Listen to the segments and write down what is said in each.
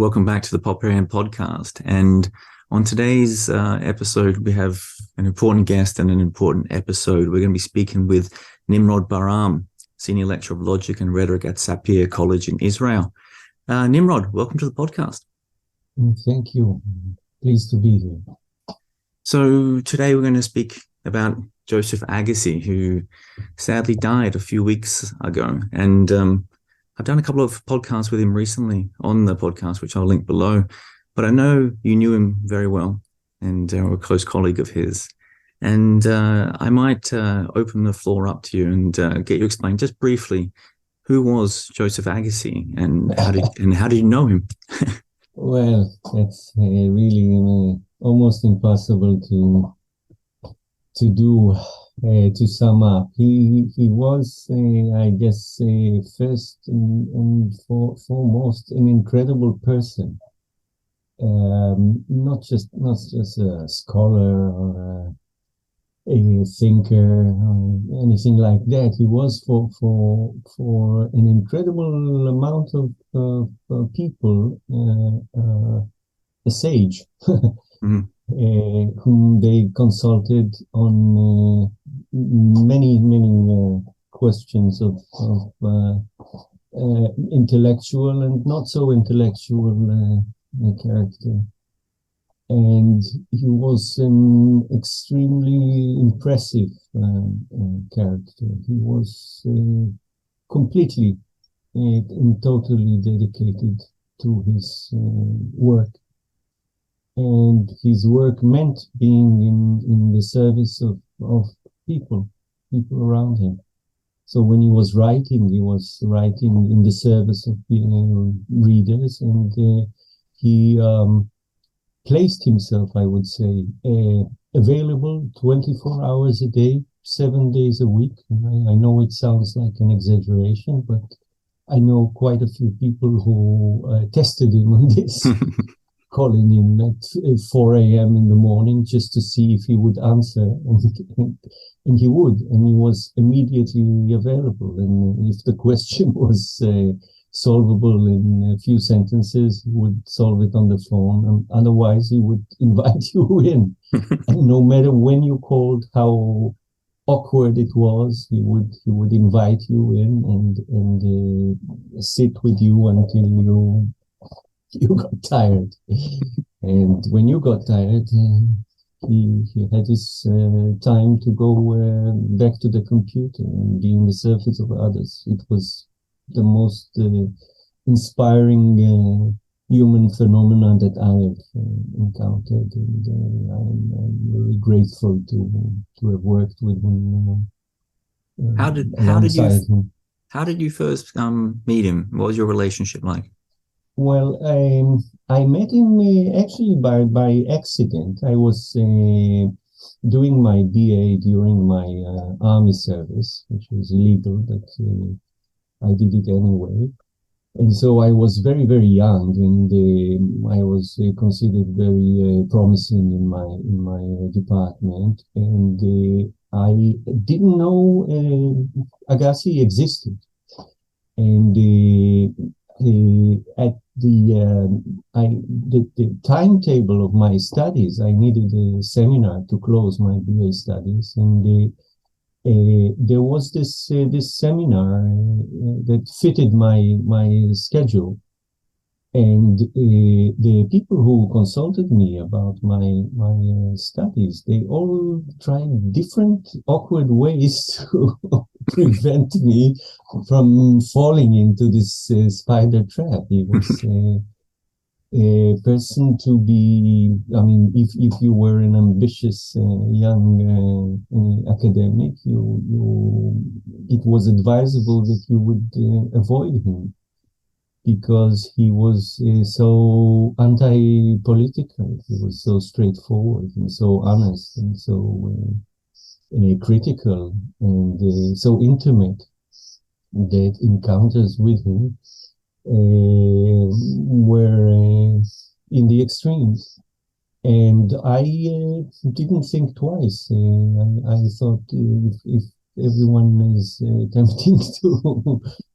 Welcome back to the Popperian Podcast. And on today's episode, we have an important guest and an important episode. We're going to be speaking with Nimrod Bar-Am, Senior Lecturer of Logic and Rhetoric at Sapir College in Israel. Nimrod, welcome to the podcast. Thank you. Pleased to be here. So today we're going to speak about Joseph Agassi, who sadly died a few weeks ago. And I've done a couple of podcasts with him recently on the podcast, which I'll link below. But I know you knew him very well and are a close colleague of his. And I might open the floor up to you and get you to explain just briefly who was Joseph Agassi and how did you know him? Well, that's really almost impossible to do. To sum up, he was, I guess, first and foremost, an incredible person. Not just a scholar or a thinker or anything like that. He was for an incredible amount of people a sage. Mm-hmm. Whom they consulted on many questions of intellectual and not so intellectual character. And he was an extremely impressive character. He was completely and totally dedicated to his work. And his work meant being in the service of people around him. So when he was writing in the service of readers, and he placed himself, I would say, available 24 hours a day, 7 days a week. I know it sounds like an exaggeration, but I know quite a few people who tested him on this. Calling him at 4 a.m. in the morning just to see if he would answer, and he would, and he was immediately available. And if the question was solvable in a few sentences, he would solve it on the phone, and otherwise he would invite you in. And no matter when you called, how awkward it was, he would invite you in and sit with you until you got tired. And when you got tired, he had his time to go back to the computer and be in the service of others. It was the most inspiring human phenomenon that I have encountered, and I'm really grateful to have worked with him. How did you first meet him? What was your relationship like? Well, I met him actually by accident. I was doing my BA during my army service, which was illegal, but I did it anyway. And so I was very, very young, and I was considered very promising in my department. And I didn't know Agassi existed. And at the timetable of my studies, I needed a seminar to close my BA studies, and there was this seminar that fitted my schedule, and the people who consulted me about my studies, they all tried different awkward ways to prevent me from falling into this spider trap. He was a person to be, I mean, if you were an ambitious young academic, it was advisable that you would avoid him, because he was so anti-political. He was so straightforward and so honest and so critical and so intimate, that encounters with him were in the extremes. And I didn't think twice. I thought if everyone is attempting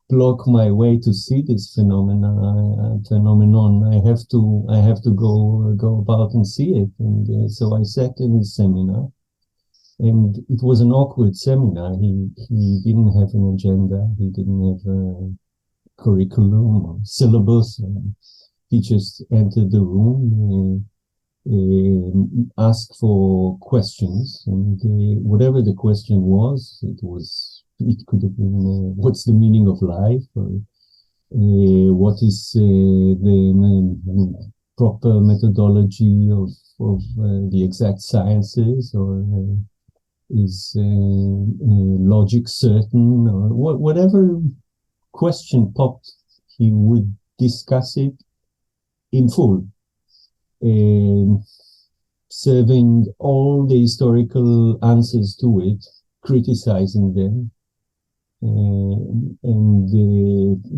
block my way to see this phenomenon. I have to go about and see it. And so I sat in his seminar, and it was an awkward seminar. He didn't have an agenda. He didn't have a curriculum or syllabus. He just entered the room, asked for questions, and whatever the question was, it could have been what's the meaning of life, or what is the proper methodology of the exact sciences, or is logic certain, or whatever question popped, he would discuss it in full, serving all the historical answers to it, criticizing them, and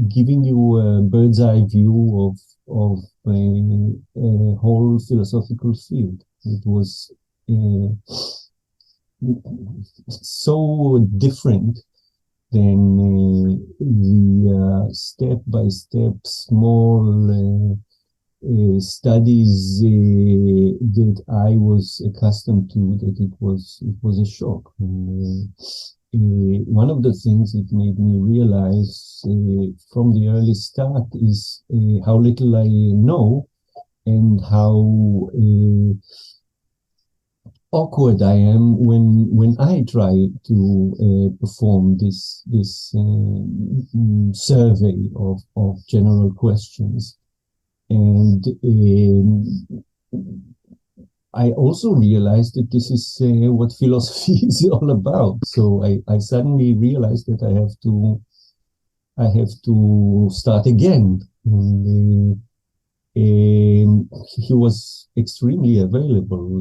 giving you a bird's eye view of a whole philosophical field. It was so different than the step-by-step small studies that I was accustomed to, that it was a shock. One of the things it made me realize from the early start is how little I know, and how awkward I am when I try to perform this survey of general questions. And I also realized that this is what philosophy is all about. So I suddenly realized that I have to start again. And he was extremely available.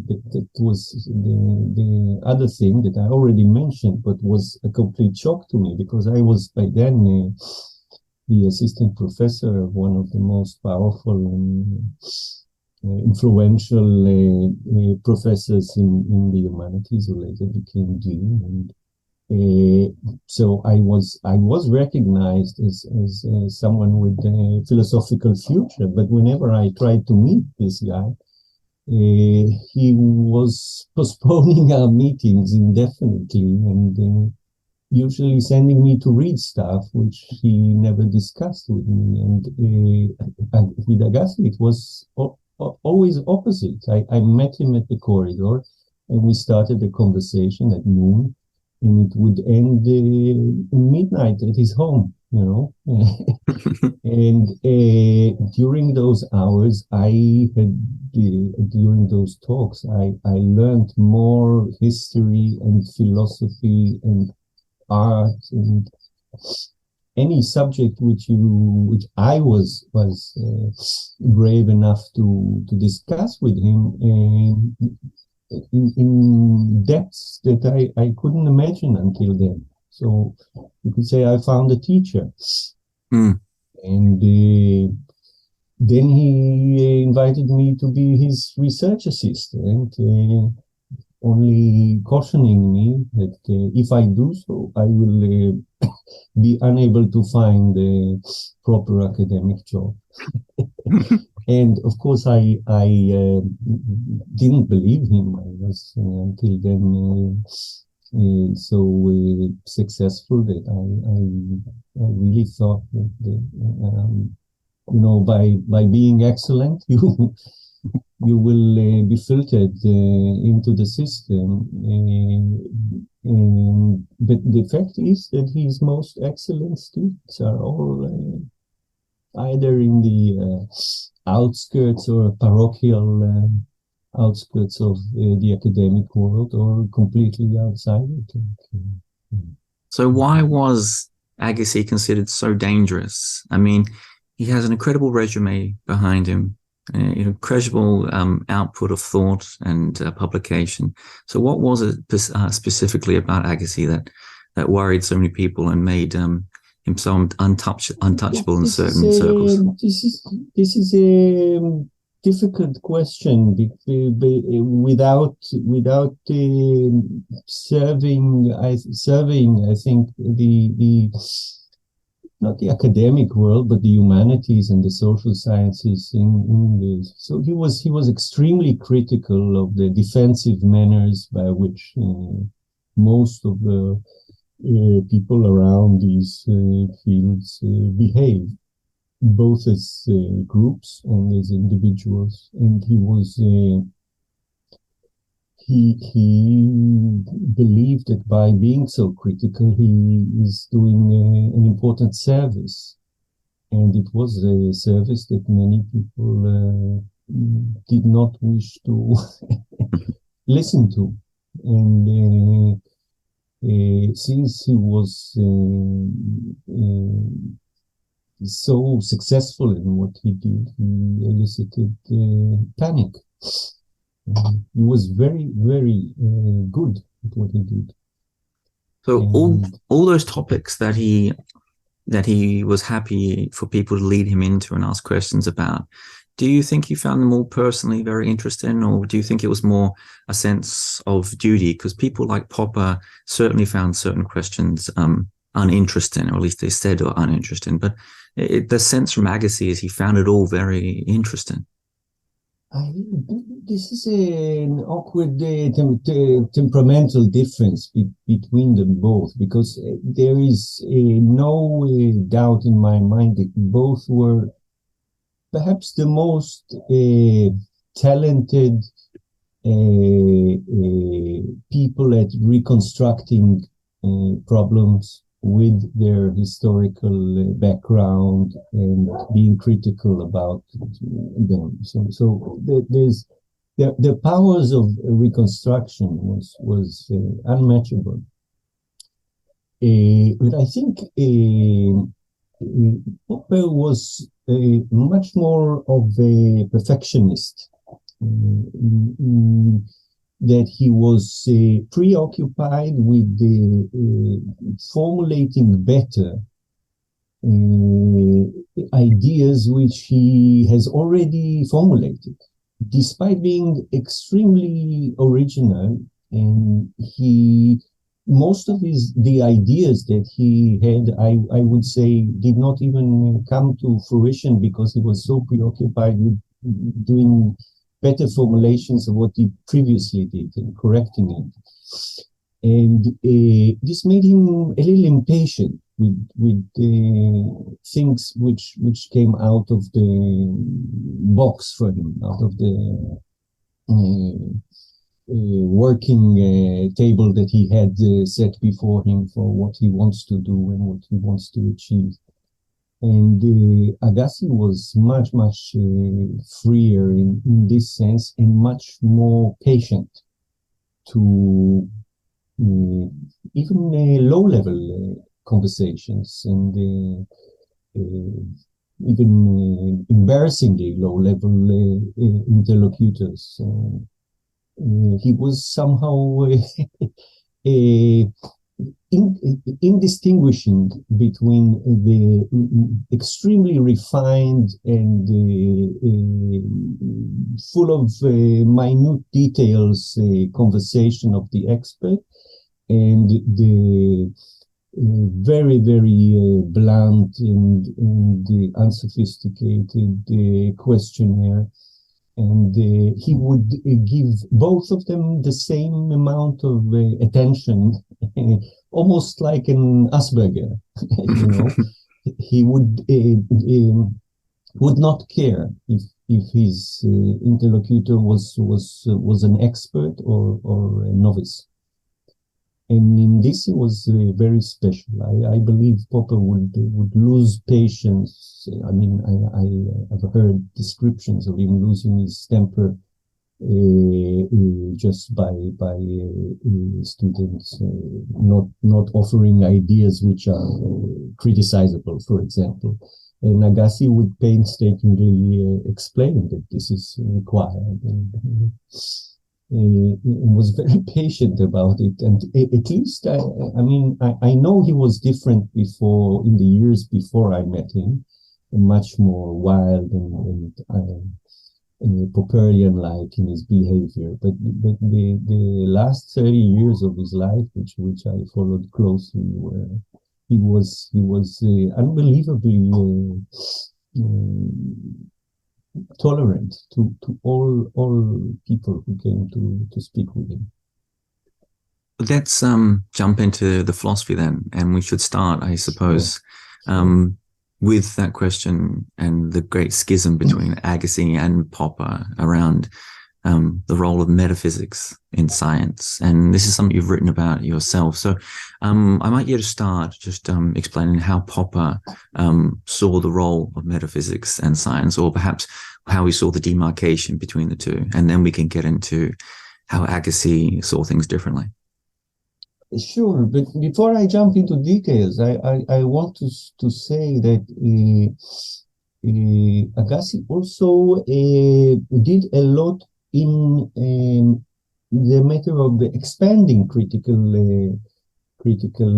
That was the other thing that I already mentioned, but was a complete shock to me, because I was by then the assistant professor of one of the most powerful and influential professors in the humanities, who later became dean. And so I was recognized as someone with a philosophical future. But whenever I tried to meet this guy, he was postponing our meetings indefinitely, and usually sending me to read stuff which he never discussed with me. And with Agassi, it was always opposite. I met him at the corridor, and we started a conversation at noon, and it would end midnight at his home, you know. And during those hours, during those talks, I learned more history and philosophy and art and any subject which I was brave enough to discuss with him in depths that I couldn't imagine until then. So you could say I found a teacher. And then he invited me to be his research assistant, only cautioning me that if I do so, I will be unable to find a proper academic job. And of course, I didn't believe him. I was until then so successful that I really thought that by being excellent, you will be filtered into the system. But the fact is that his most excellent students are all either in the outskirts or parochial outskirts of the academic world, or completely outside it. So why was Agassi considered so dangerous? I mean, he has an incredible resume behind him, incredible output of thought and publication. So what was it specifically about Agassi that worried so many people and made him so untouchable in certain circles? This is difficult question without serving. I think the not the academic world, but the humanities and the social sciences in this. So he was extremely critical of the defensive manners by which most of the people around these fields behave, both as groups and as individuals. And he believed that by being so critical, he is doing an important service. And it was a service that many people did not wish to listen to. And since he was so successful in what he did, he elicited panic. He was very, very good at what he did. So all those topics that he was happy for people to lead him into and ask questions about, do you think you found them all personally very interesting, or do you think it was more a sense of duty? Because people like Popper certainly found certain questions uninteresting, or at least they said are uninteresting. But the sense from Agassi is he found it all very interesting. This is an awkward temperamental difference between them both, because there is no doubt in my mind that both were perhaps the most talented people at reconstructing problems with their historical background and being critical about them. So there's the powers of reconstruction was unmatchable. But I think Popper was much more of a perfectionist. That he was preoccupied with formulating better ideas which he has already formulated, despite being extremely original. And most of the ideas that he had, I would say, did not even come to fruition because he was so preoccupied with doing better formulations of what he previously did and correcting it. And this made him a little impatient with things which came out of the box for him, out of the working table that he had set before him for what he wants to do and what he wants to achieve. And Agassi was much freer in this sense, and much more patient to even low-level conversations, and even embarrassingly low-level interlocutors. He was somehow indistinguishing between the extremely refined and full of minute details conversation of the expert, and the very, very blunt and unsophisticated questionnaire. And he would give both of them the same amount of attention, almost like an Asperger. You know, he would not care if his interlocutor was an expert or a novice. And in this, he was very special. I believe Popper would lose patience. I mean, I have heard descriptions of him losing his temper just by students not offering ideas which are criticizable, for example. And Agassi would painstakingly explain that this is required. And was very patient about it, and at least I know he was different before, in the years before I met him, much more wild and Popperian-like in his behavior. But the last 30 years of his life, which I followed closely, where he was unbelievably tolerant to all people who came to speak with him. Let's jump into the philosophy then, and we should start, I suppose, with that question and the great schism between Agassi and Popper around the role of metaphysics in science. And this is something you've written about yourself. So I might get to start just explaining how Popper saw the role of metaphysics and science, or perhaps how he saw the demarcation between the two. And then we can get into how Agassi saw things differently. Sure, but before I jump into details, I want to say that Agassi also did a lot in the matter of the expanding critical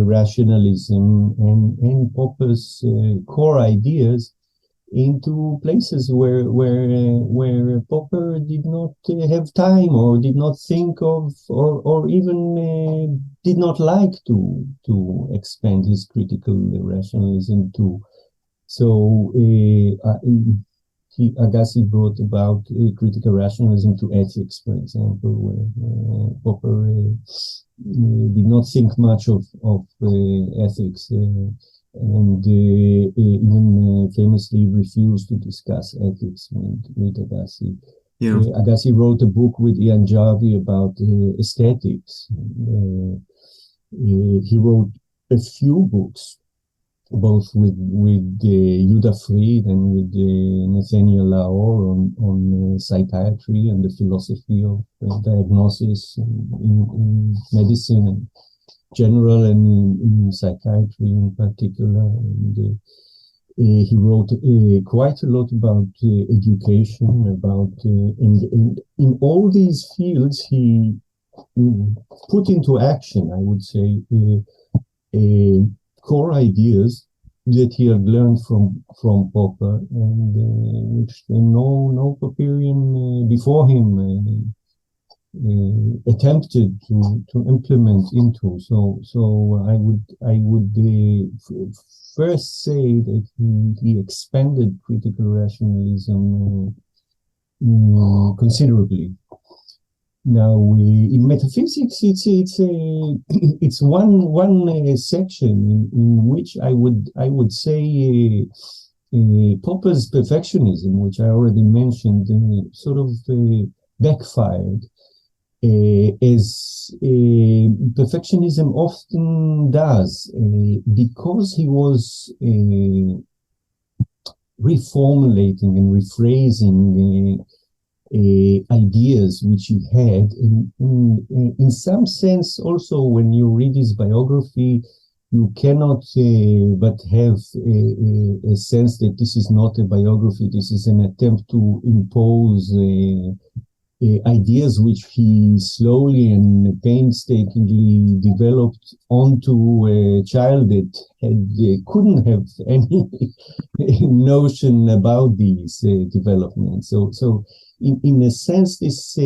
rationalism and Popper's core ideas into places where Popper did not have time, or did not think of, or even did not like to expand his critical rationalism to. So Agassi brought about critical rationalism to ethics, for example, where Popper did not think much of ethics. And even famously refused to discuss ethics with Agassi. Yeah. Agassi wrote a book with Ian Jarvie about aesthetics. He wrote a few books, both with Judah Fried and with Nathaniel Laor on psychiatry and the philosophy of diagnosis in medicine and general, and in psychiatry in particular. And he wrote quite a lot about education, about and in all these fields he put into action, I would say, core ideas that he had learned from Popper, and which no Popperian before him attempted to implement into. So I would first say that he expanded critical rationalism considerably. Now, in metaphysics, it's one section in which I would say Popper's perfectionism, which I already mentioned, sort of backfired. As perfectionism often does, because he was reformulating and rephrasing ideas which he had. In some sense, also, when you read his biography, you cannot but have a sense that this is not a biography. This is an attempt to impose ideas which he slowly and painstakingly developed onto a child that couldn't have any notion about these developments. So in a sense, this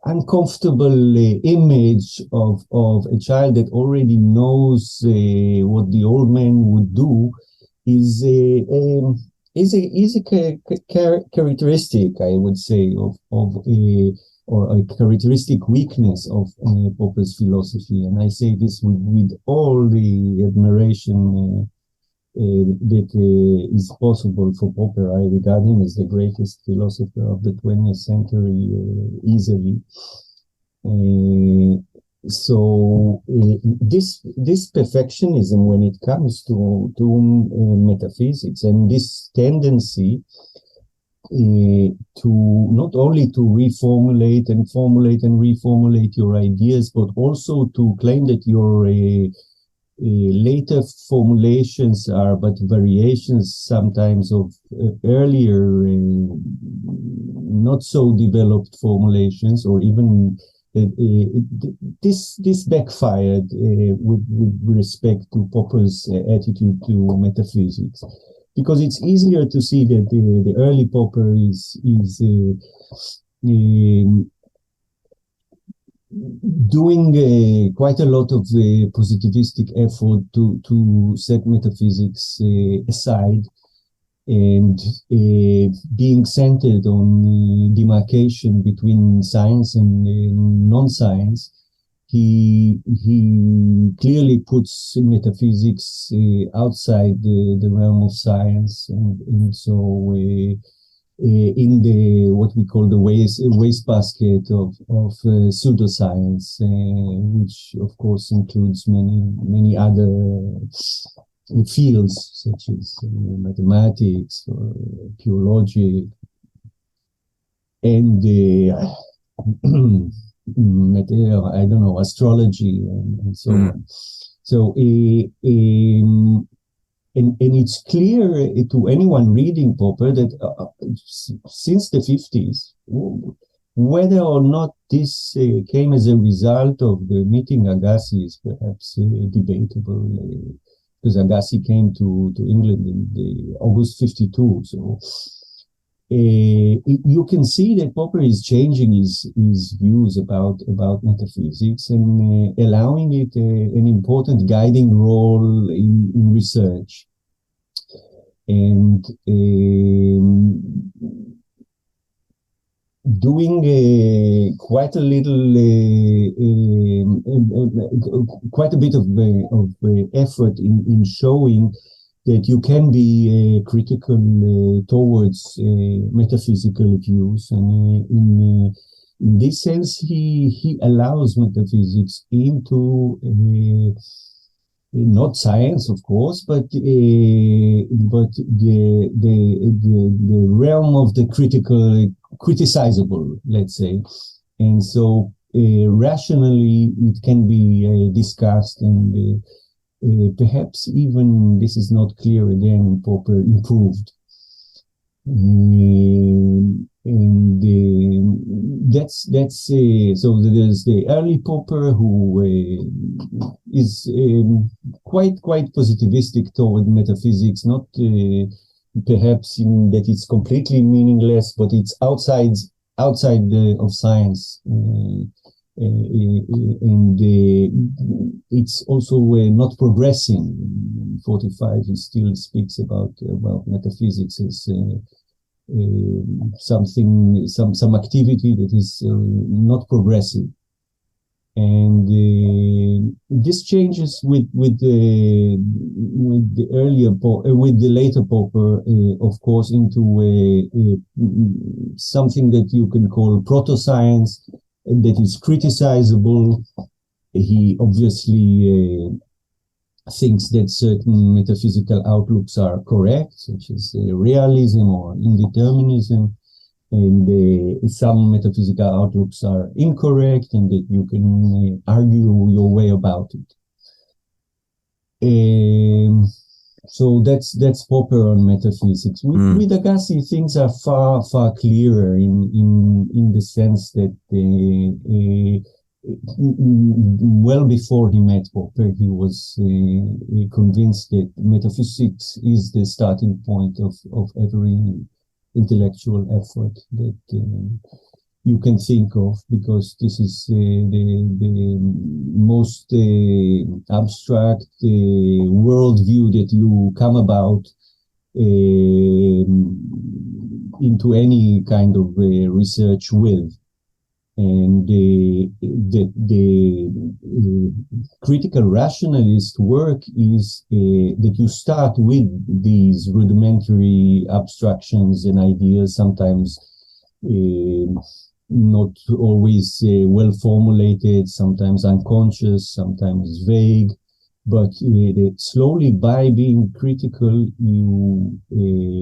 uncomfortable image of a child that already knows what the old man would do is a characteristic, I would say, or a characteristic weakness of Popper's philosophy. And I say this with all the admiration that is possible for Popper. I regard him as the greatest philosopher of the 20th century, easily. So this perfectionism, when it comes to metaphysics, and this tendency to not only to reformulate and formulate and reformulate your ideas, but also to claim that your later formulations are but variations sometimes of earlier not so developed formulations, or even this backfired with respect to Popper's attitude to metaphysics, because it's easier to see that the early Popper is doing quite a lot of positivistic effort to set metaphysics aside, and being centered on demarcation between science and non-science. He clearly puts metaphysics outside the realm of science, and so in the what we call the wastebasket of pseudoscience, which of course includes many other fields such as mathematics or pure logic and I don't know, astrology and so on. So and it's clear to anyone reading Popper that since the 50s, whether or not this came as a result of the meeting Agassi is perhaps debatable, because Agassi came to England in August 52. So you can see that Popper is changing his views about metaphysics and allowing it an important guiding role in research. And doing quite a bit of effort in showing that you can be critical towards metaphysical views, and in this sense, he allows metaphysics into not science, of course, but the realm of the criticizable, let's say. And so rationally it can be discussed, and perhaps even, this is not clear again, Popper improved. And that's so there's the early Popper who is quite positivistic toward metaphysics, not perhaps in that it's completely meaningless, but it's outside of science, and it's also not progressing. In 45, he still speaks about metaphysics as some activity that is not progressive, and this changes with the later Popper, of course, into something that you can call proto-science that is criticizable. He obviously thinks that certain metaphysical outlooks are correct, such as realism or indeterminism, and some metaphysical outlooks are incorrect, and that you can argue your way about it. So that's Popper on metaphysics. With Agassi, things are far clearer in the sense that well before he met Popper, he was convinced that metaphysics is the starting point of every intellectual effort that you can think of, because this is the most abstract worldview that you come about into any kind of research with. And the critical rationalist work is that you start with these rudimentary abstractions and ideas, sometimes not always well formulated, sometimes unconscious, sometimes vague, but slowly, by being critical, you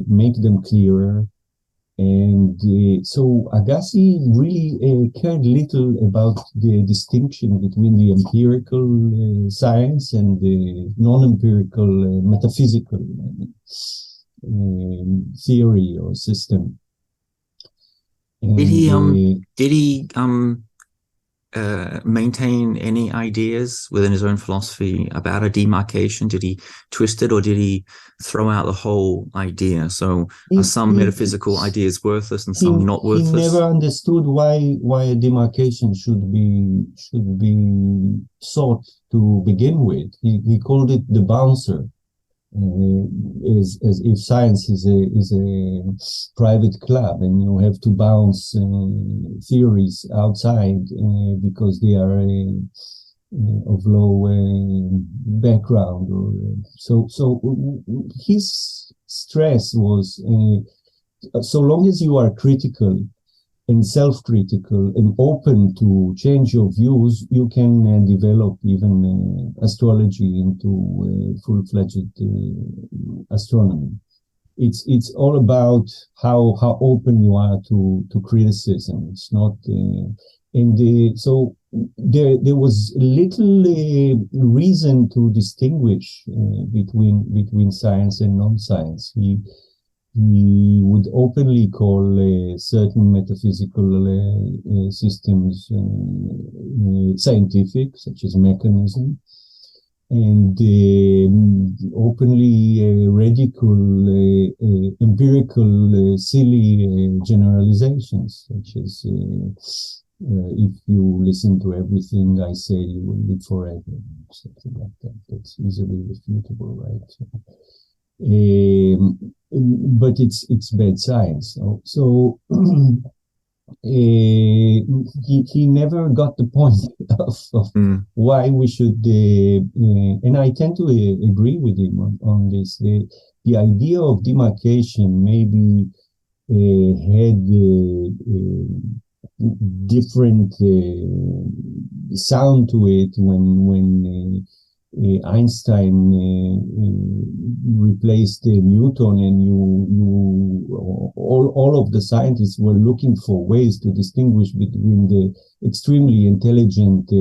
make them clearer. And so Agassi really cared little about the distinction between the empirical science and the non-empirical metaphysical theory or system. And did he maintain any ideas within his own philosophy about a demarcation? Did he twist it, or did he throw out the whole idea? So are some metaphysical ideas worthless and some not worthless? He never understood why a demarcation should be sought to begin with. He called it the bouncer. As if science is a private club and you have to bounce theories outside because they are of low background. So his stress was so long as you are critical and self-critical and open to change your views, you can develop even astrology into full-fledged astronomy. It's all about how open you are to criticism. It's not so there was little reason to distinguish between science and non-science. He would openly call certain metaphysical systems scientific, such as mechanism, and openly ridicule empirical silly generalizations, such as if you listen to everything I say, you will live forever, something like that. That's easily refutable, right? But it's bad science. So he never got the point of why we should, and I tend to agree with him on this. The idea of demarcation maybe had different sound to it when Einstein replaced Newton, and all of the scientists were looking for ways to distinguish between the extremely intelligent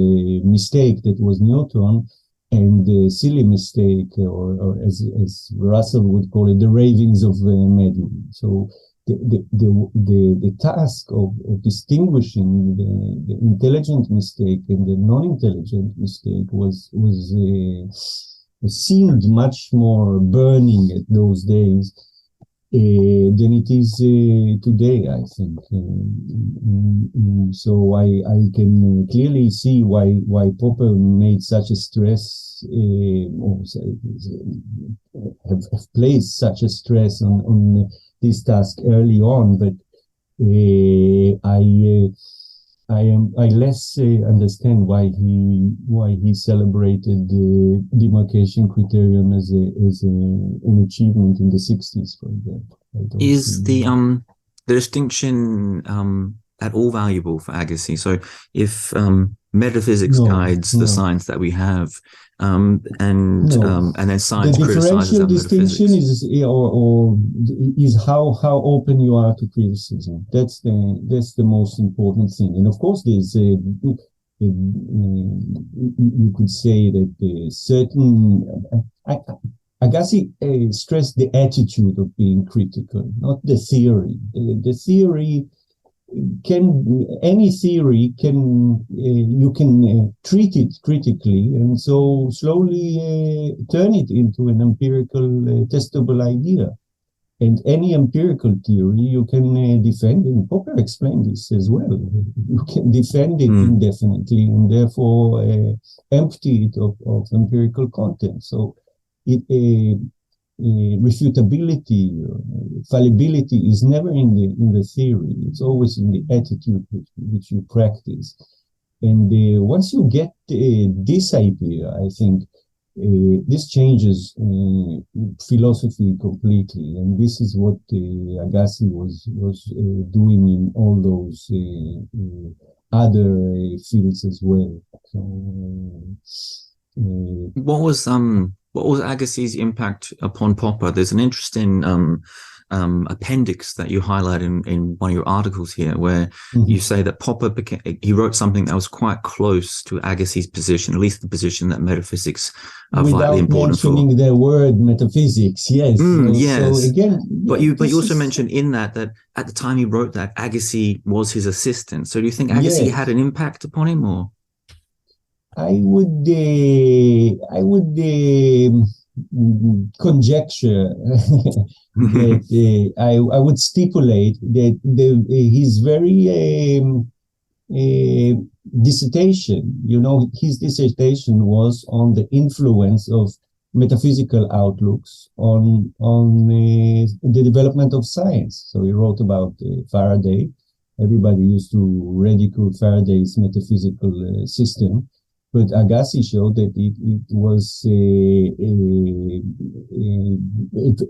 mistake that was Newton and the silly mistake, or as Russell would call it, the ravings of madmen. So the task of distinguishing the intelligent mistake and the non-intelligent mistake seemed much more burning at those days than it is today, I think. So I can clearly see why Popper made such a stress, or have placed such a stress on this task early on, but I less understand why he celebrated the demarcation criterion as an achievement in the 60s, for example. Is the distinction at all valuable for Agassi? So if metaphysics guides the science that we have, and then science criticizes the differential distinction is how open you are to criticism. That's the most important thing. And of course, there's you could say that certain Agassi stressed the attitude of being critical, not the theory. The theory any theory you can treat it critically, and so slowly turn it into an empirical testable idea. And any empirical theory you can defend, and Popper explained this as well. You can defend it indefinitely and therefore empty it of empirical content. So refutability, fallibility is never in the theory. It's always in the attitude which you practice. And once you get this idea, I think this changes philosophy completely. And this is what Agassi was doing in all those other fields as well. So, what was Agassi's impact upon Popper? There's an interesting appendix that you highlight in one of your articles here, where you say that Popper he wrote something that was quite close to Agassi's position, at least the position that metaphysics are vitally important for. Without mentioning the word metaphysics, yes. Yes. So again, but you also mentioned in that at the time he wrote that, Agassi was his assistant. So do you think Agassi had an impact upon him, or? I would conjecture that I would stipulate that his very dissertation, his dissertation was on the influence of metaphysical outlooks on the development of science. So he wrote about Faraday. Everybody used to ridicule Faraday's metaphysical system. But Agassi showed that it was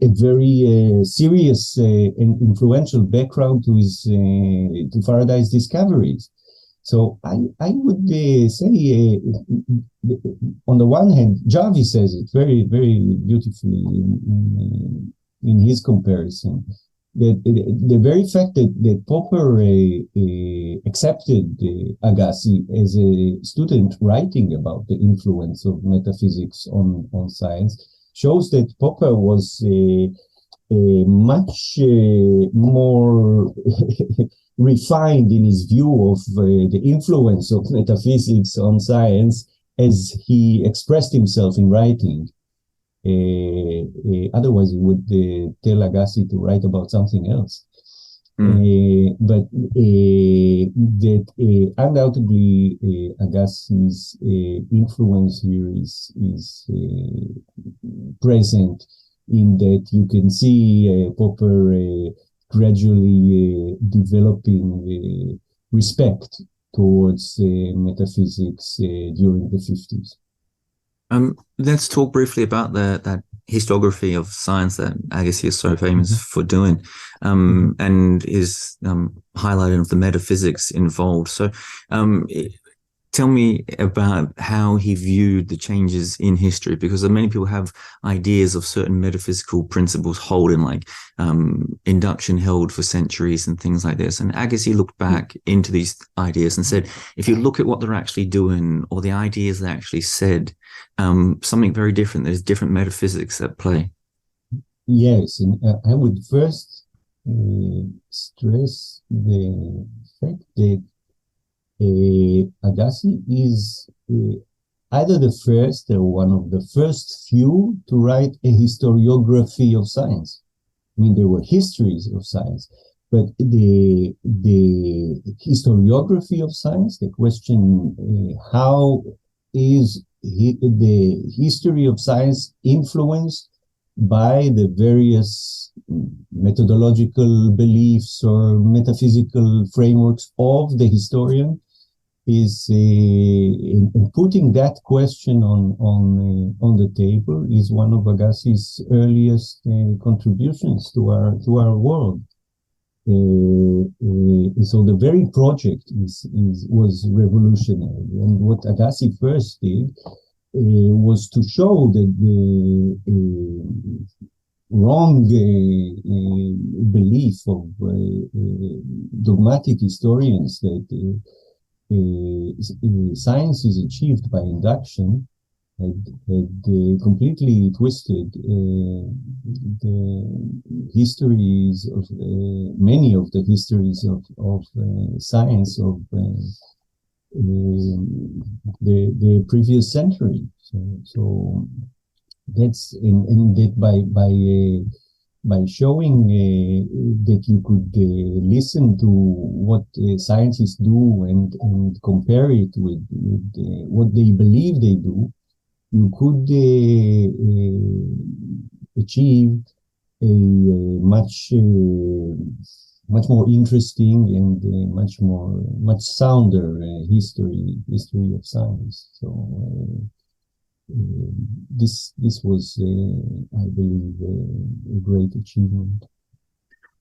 a very serious and influential background to Faraday's discoveries. So I would say, on the one hand, Jarvis says it very, very beautifully in his comparison, that the very fact that Popper accepted Agassi as a student writing about the influence of metaphysics on science shows that Popper was much more refined in his view of the influence of metaphysics on science as he expressed himself in writing. Otherwise, he would tell Agassi to write about something else. But that undoubtedly Agassi's influence here is present, in that you can see Popper gradually developing respect towards metaphysics during the 50s. Let's talk briefly about that historiography of science that Agassi is so famous for doing, and his highlighting of the metaphysics involved. So tell me about how he viewed the changes in history, because many people have ideas of certain metaphysical principles holding, like induction held for centuries and things like this. And Agassi looked back into these ideas and said, if you look at what they're actually doing, or the ideas they actually said, something very different. There's different metaphysics at play. Yes, and I would first stress the fact that Agassi is either the first or one of the first few to write a historiography of science. I mean, there were histories of science, but the historiography of science, the question, how is the history of science influenced by the various methodological beliefs or metaphysical frameworks of the historian, is in putting that question on the table is one of Agassi's earliest contributions to our world. So the very project was revolutionary, and what Agassi first did was to show that the wrong belief of dogmatic historians that science is achieved by induction had completely twisted the histories of many of the histories of science of the previous century. So that's in that by showing that you could listen to what scientists do and compare it with what they believe they do, you could achieve a much more interesting and much sounder history of science. So this was, I believe, a great achievement.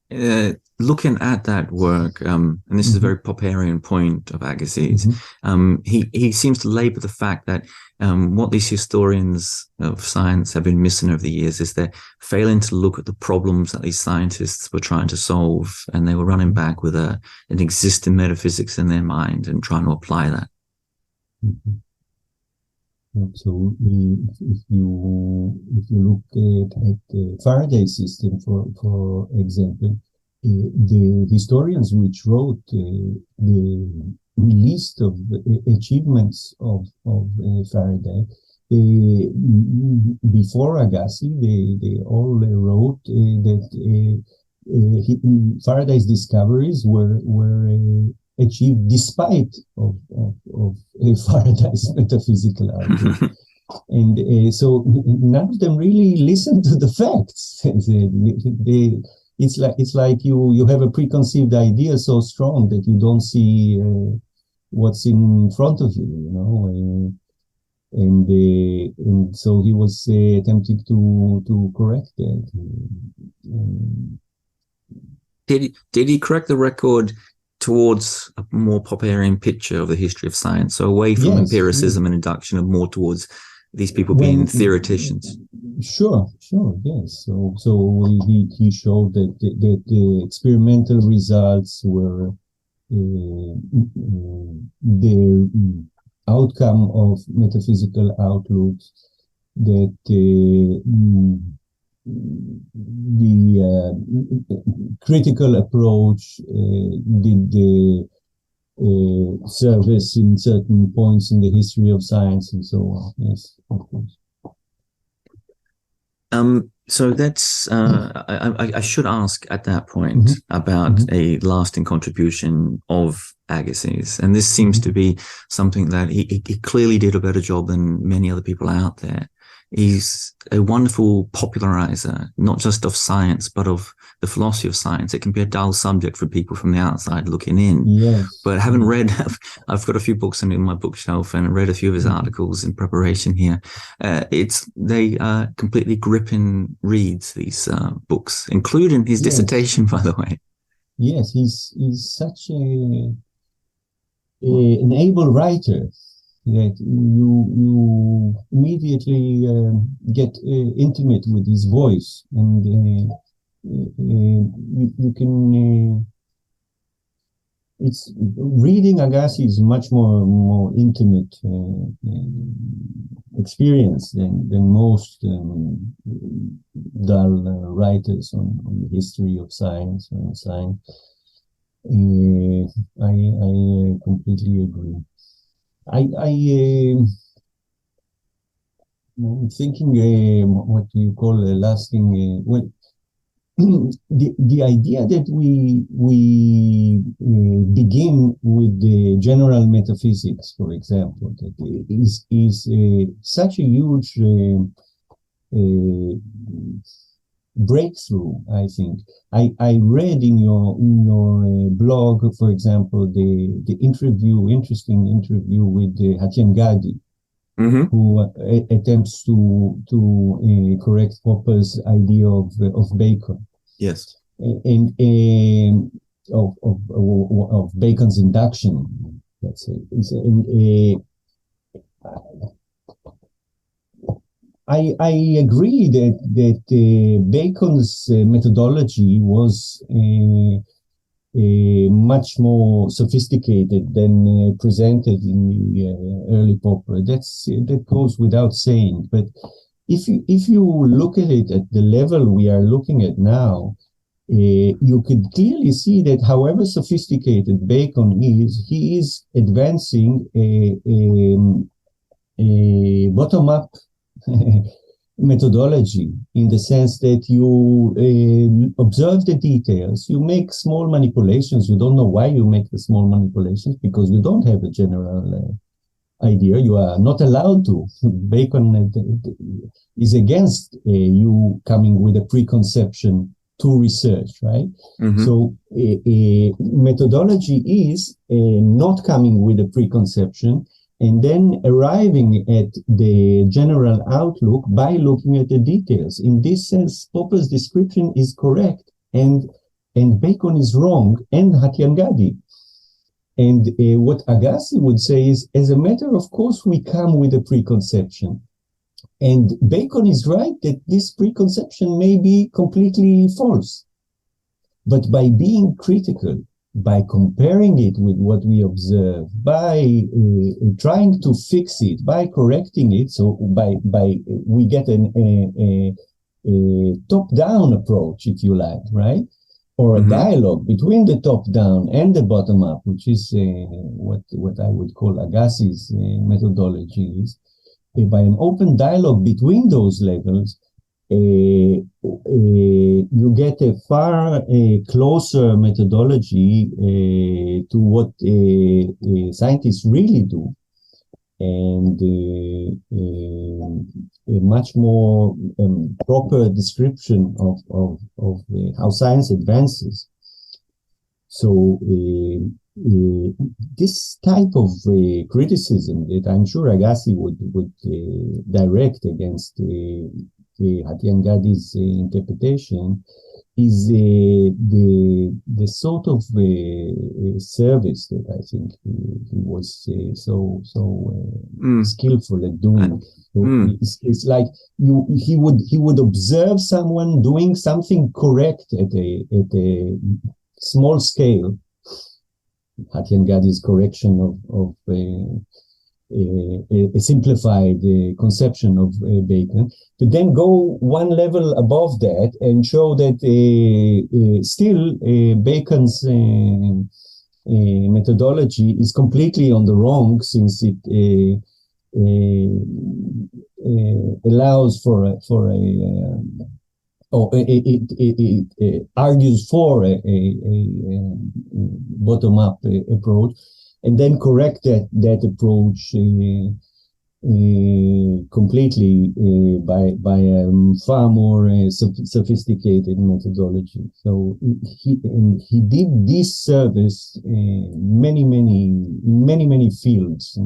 looking at that work, and this is a very Popperian point of Agassi's, he seems to labor the fact that what these historians of science have been missing over the years is they're failing to look at the problems that these scientists were trying to solve, and they were running back with an existing metaphysics in their mind and trying to apply that. So if you look at the Faraday system, for example, the historians which wrote the list of achievements of Faraday before Agassi, they all wrote that Faraday's discoveries were achieved despite of Faraday's metaphysical argument. And so none of them really listen to the facts. It's like you have a preconceived idea so strong that you don't see what's in front of you, and so he was attempting to correct that. Did he correct the record towards a more Popperian picture of the history of science, so away from empiricism and induction, and more towards these people being theoreticians? Sure, yes. So he showed that the experimental results were the outcome of metaphysical outlooks, that the critical approach did the service in certain points in the history of science and so on. Yes, of course. So that's I should ask at that point about a lasting contribution of Agassi's, and this seems to be something that he clearly did a better job than many other people out there. He's a wonderful popularizer, not just of science, but of the philosophy of science. It can be a dull subject for people from the outside looking in. Yes. But having read, I've got a few books in my bookshelf and read a few of his articles in preparation here. They are completely gripping reads, these books, including his dissertation, by the way. Yes, he's such an able writer that you immediately get intimate with his voice, and you can. It's reading Agassi is much more intimate experience than most dull writers on the history of science or science. I completely agree. I'm thinking what you call a lasting. Well, the idea that we begin with the general metaphysics, for example, that is such a huge breakthrough. I think I read in your blog, for example, the interesting interview with Hatyan Gadi, who attempts to correct Popper's idea of Bacon. Yes, and of Bacon's induction, let's say. I agree that Bacon's methodology was much more sophisticated than presented in the early Popper. That goes without saying. But if you look at it at the level we are looking at now, you could clearly see that however sophisticated Bacon is, he is advancing a bottom-up methodology, in the sense that you observe the details, you make small manipulations. You don't know why you make the small manipulations, because you don't have a general idea. You are not allowed to. Bacon is against you coming with a preconception to research, right? So methodology is not coming with a preconception and then arriving at the general outlook by looking at the details. In this sense, Popper's description is correct, and and Bacon is wrong, and Hatyangadi. And what Agassi would say is, as a matter of course, we come with a preconception. And Bacon is right that this preconception may be completely false. But by being critical, by comparing it with what we observe, by trying to fix it, by correcting it, so by we get a top-down approach, if you like, right? Or a dialogue between the top-down and the bottom-up, which is what I would call Agassi's methodology is. By an open dialogue between those levels, you get a far closer methodology to what scientists really do, and a much more proper description of how science advances. So this type of criticism that I'm sure Agassi would direct against Hatyangadi's interpretation is the sort of service that I think he was so skillful at doing. It's like he would observe someone doing something correct at a small scale. Hatyangadi's correction of a simplified conception of Bacon, but then go one level above that and show that still Bacon's methodology is completely on the wrong, since it allows it argues for a bottom-up approach, and then correct that approach completely by a far more sophisticated methodology. So he did this service many fields.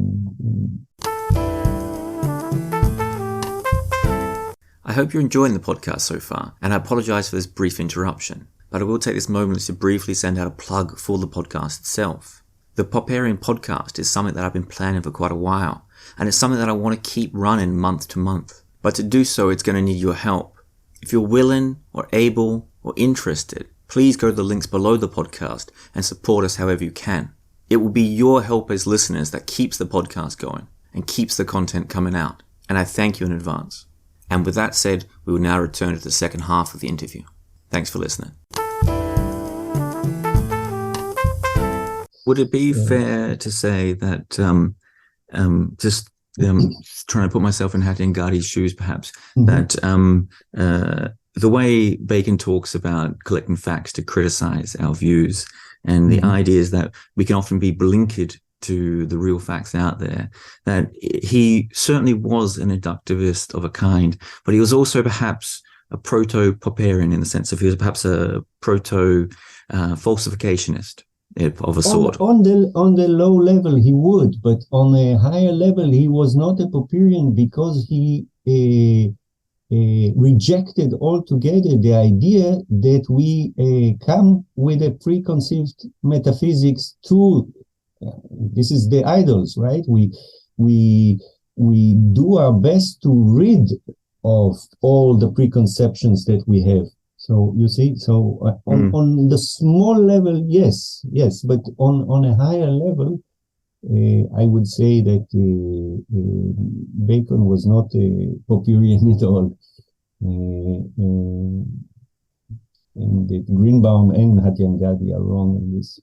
I hope you're enjoying the podcast so far, and I apologize for this brief interruption, but I will take this moment to briefly send out a plug for the podcast itself. The Popperian Podcast is something that I've been planning for quite a while, and it's something that I want to keep running month to month. But to do so, it's going to need your help. If you're willing or able or interested, please go to the links below the podcast and support us however you can. It will be your help as listeners that keeps the podcast going and keeps the content coming out, and I thank you in advance. And with that said, we will now return to the second half of the interview. Thanks for listening. Would it be fair to say that, just trying to put myself in Hatyangadi's shoes perhaps, that the way Bacon talks about collecting facts to criticize our views, and the idea is that we can often be blinkered to the real facts out there, that he certainly was an inductivist of a kind, but he was also perhaps a proto-Popperian in the sense of he was perhaps a proto-falsificationist of a sort. On the low level he would, but on a higher level he was not a Popperian because he rejected altogether the idea that we come with a preconceived metaphysics to this is the idols, right? We do our best to rid of all the preconceptions that we have. So you see, on the small level, yes, but on a higher level, I would say that Bacon was not a Popperian at all, and that Greenbaum and Hatyangadi are wrong in this.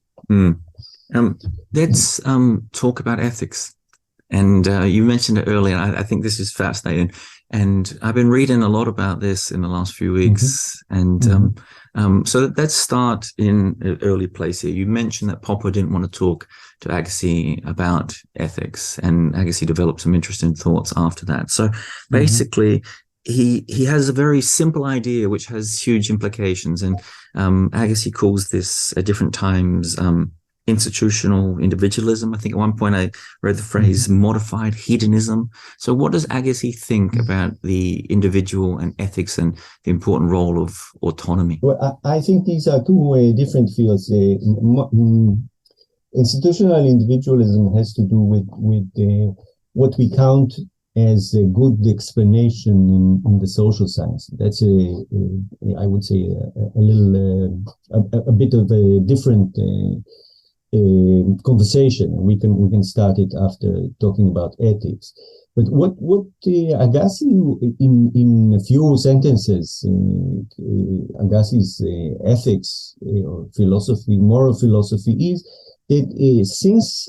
Let's talk about ethics. And you mentioned it earlier. I think this is fascinating. And I've been reading a lot about this in the last few weeks. And so let's start in an early place here. You mentioned that Popper didn't want to talk to Agassi about ethics, and Agassi developed some interesting thoughts after that. So basically, he has a very simple idea which has huge implications. And Agassi calls this at different times institutional individualism. I think at one point I read the phrase modified hedonism. So what does Agassi think about the individual and ethics and the important role of autonomy? Well, I think these are two different fields. Institutional individualism has to do with what we count as a good explanation in the social science. That's I would say a little a bit of a different conversation. We can start it after talking about ethics. But what Agassi, in a few sentences, Agassi's ethics or philosophy, moral philosophy is that since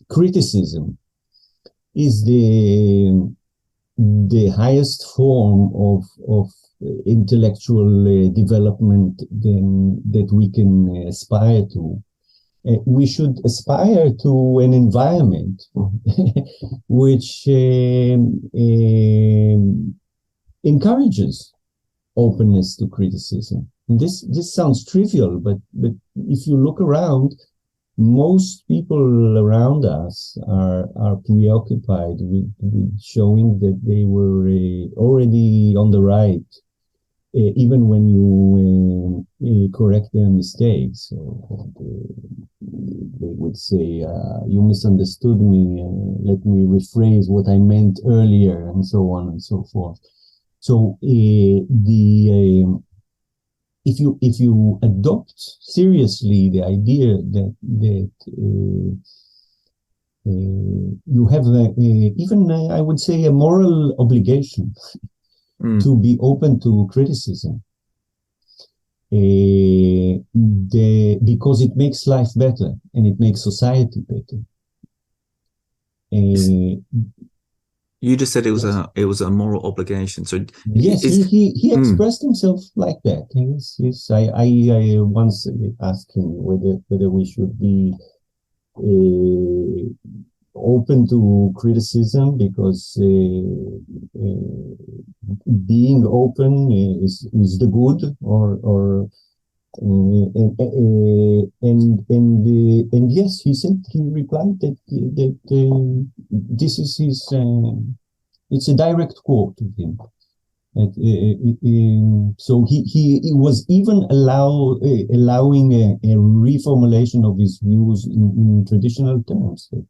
criticism is the highest form of intellectual development that we can aspire to, we should aspire to an environment which encourages openness to criticism. And this sounds trivial, but if you look around, most people around us are preoccupied with showing that they were already on the right, even when you correct their mistakes. They would say, you misunderstood me, let me rephrase what I meant earlier, and so on and so forth. So if you adopt seriously the idea that you have even I would say a moral obligation to be open to criticism, because it makes life better and it makes society better. You just said it was a moral obligation. So yes, he expressed himself like that. Yes. I once asked him whether we should be open to criticism, because being open is the good, and yes, he replied that this is his. It's a direct quote of him. So he was even allowing a reformulation of his views in traditional terms. That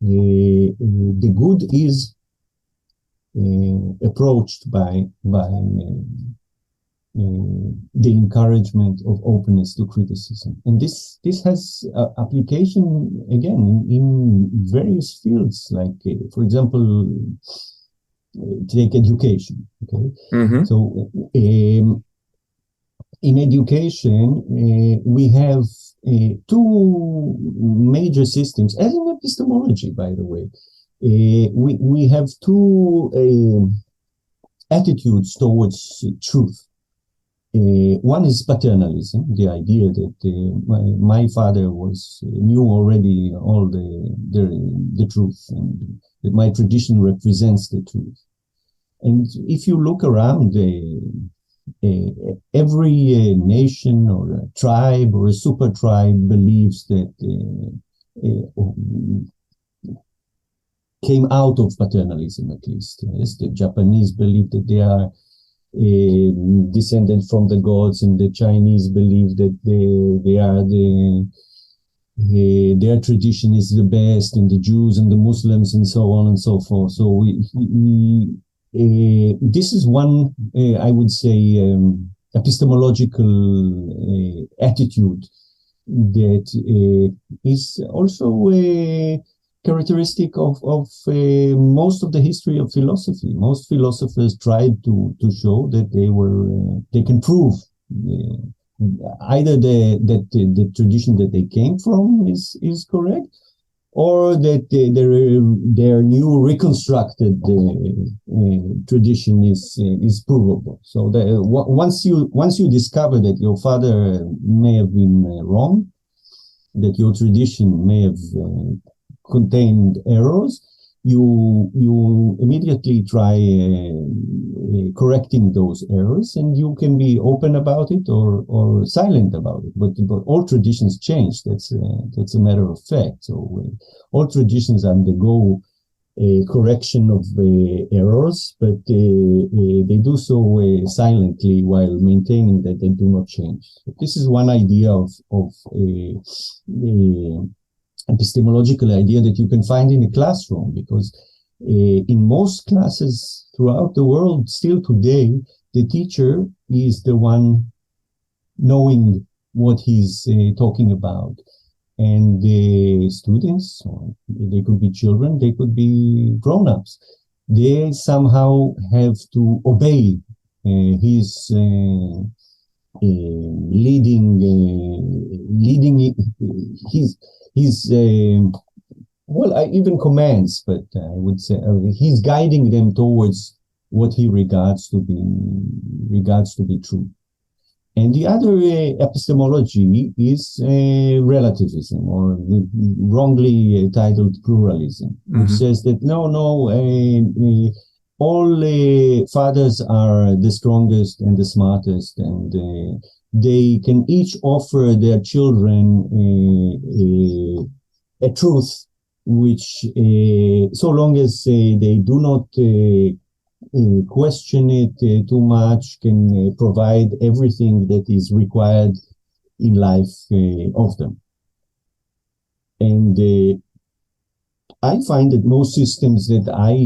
the good is approached by the encouragement of openness to criticism, and this has application again in various fields, like for example, take education. Okay, so in education we have two major systems, as in epistemology, by the way. We have two attitudes towards truth. One is paternalism, the idea that my father knew already all the truth, and that my tradition represents the truth. And if you look around, every nation or a tribe or a super tribe believes that came out of paternalism, at least. Yes, the Japanese believe that they are descendant from the gods, and the Chinese believe that they are their tradition is the best, and the Jews and the Muslims and so on and so forth. So this is one, I would say, epistemological attitude that is also characteristic of most of the history of philosophy. Most philosophers tried to show that they can prove either that the tradition that they came from is correct, or that their new reconstructed tradition is provable. So once you discover that your father may have been wrong, that your tradition may have contained errors, you immediately try correcting those errors, and you can be open about it or silent about it. But all traditions change. That's a matter of fact. So all traditions undergo a correction of errors, but they do so silently while maintaining that they do not change. So this is one idea of epistemological idea that you can find in a classroom, because in most classes throughout the world, still today, the teacher is the one knowing what he's talking about. And the students, or they could be children, they could be grown-ups, they somehow have to obey his leading his even commands, but I would say he's guiding them towards what he regards to be true. And the other epistemology is relativism, or wrongly titled pluralism, which says that all fathers are the strongest and the smartest, and they can each offer their children a truth, which, so long as they do not question it too much, can provide everything that is required in life of them. And I find that most systems that I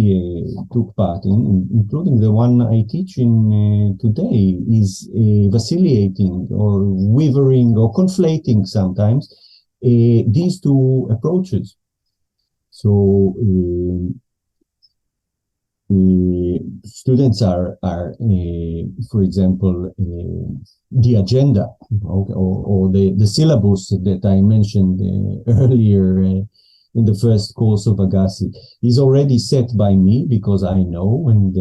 took part in, including the one I teach in today, is vacillating or wavering or conflating sometimes these two approaches. So students are for example, the agenda or the syllabus that I mentioned earlier in the first course of Agassi is already set by me, because I know, and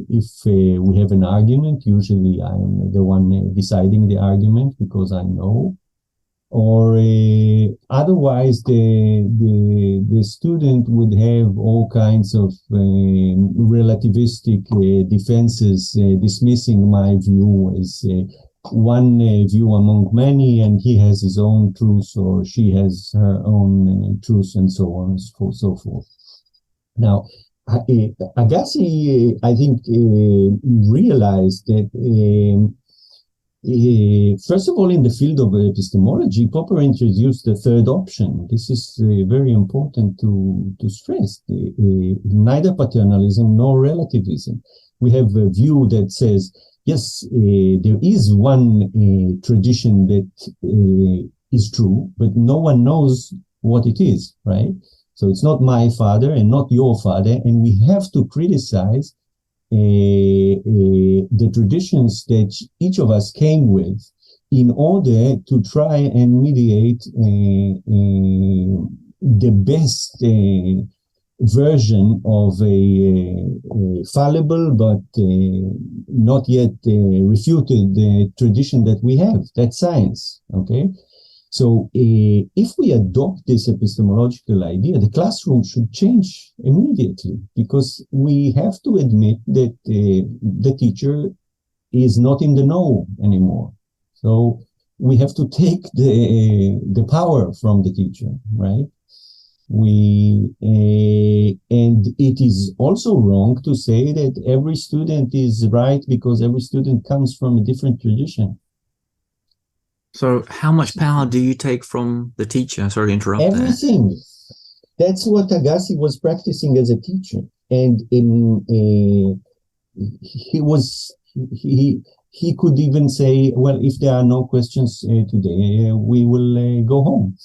if we have an argument, usually I'm the one deciding the argument because I know. Or otherwise, the student would have all kinds of relativistic defenses, dismissing my view as one view among many, and he has his own truth, or she has her own truth, and so on and so forth. Now, Agassi, I think, realized that first of all, in the field of epistemology, Popper introduced the third option. This is very important to stress. Neither paternalism nor relativism. We have a view that says, yes, there is one tradition that is true, but no one knows what it is, right? So it's not my father and not your father, and we have to criticize the traditions that each of us came with in order to try and mediate the best version of a fallible but not yet refuted tradition that we have. That's science, okay? So if we adopt this epistemological idea, the classroom should change immediately, because we have to admit that the teacher is not in the know anymore. So we have to take the power from the teacher, right? And it is also wrong to say that every student is right because every student comes from a different tradition. So how much power do you take from the teacher? Sorry to interrupt. Everything. That's what Agassi was practicing as a teacher. And he could even say, well, if there are no questions today, we will go home.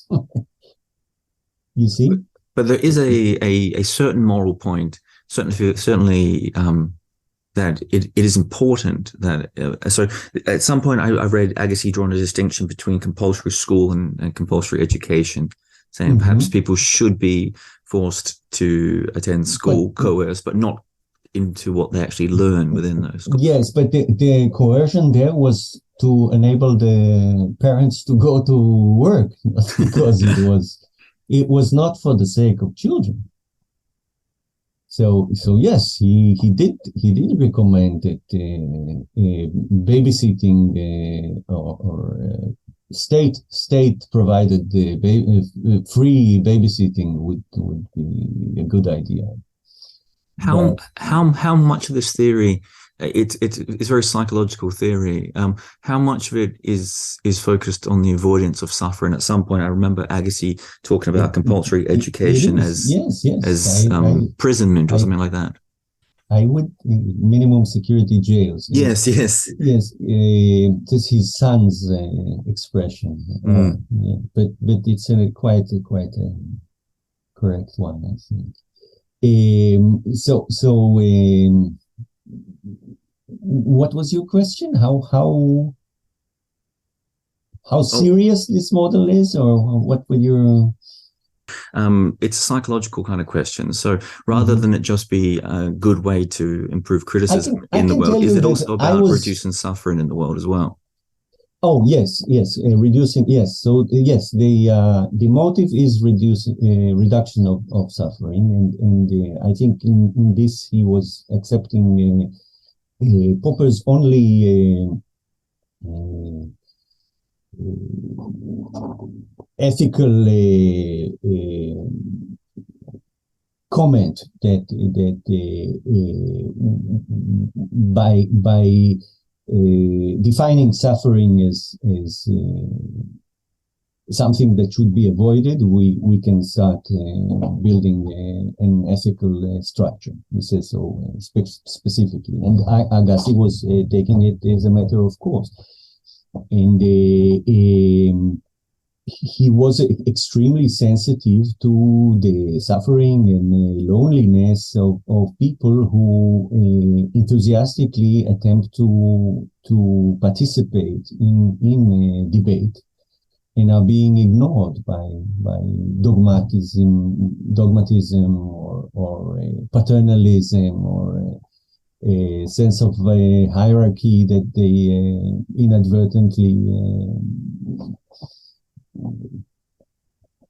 You see? But there is a certain moral point, certainly that it is important that, so at some point I read Agassi drawing a distinction between compulsory school and compulsory education, saying perhaps people should be forced to attend school, coerced, but not into what they actually learn within those schools. Yes, but the coercion there was to enable the parents to go to work, because it was not for the sake of children. So yes, he did recommend that babysitting or state provided free babysitting would be a good idea. How much of this theory, it's very psychological theory. How much of it is focused on the avoidance of suffering? At some point, I remember Agassi talking about compulsory education as imprisonment or something like that. I would minimum security jails. Yes. This is his son's expression. Yeah, but it's quite a correct one, I think. What was your question? How serious this model is, or what would your? It's a psychological kind of question. So rather than it just be a good way to improve criticism in the world, is it also about reducing suffering in the world as well? Oh yes, reducing. Yes, so yes, the motive is reduction of suffering, and I think in this he was accepting Popper's only ethical comment that by defining suffering as something that should be avoided, we can start building an ethical structure. He says so specifically, and Agassi was taking it as a matter of course, and he was extremely sensitive to the suffering and loneliness of people who enthusiastically attempt to participate in debate and are being ignored by dogmatism or paternalism or a sense of hierarchy that they inadvertently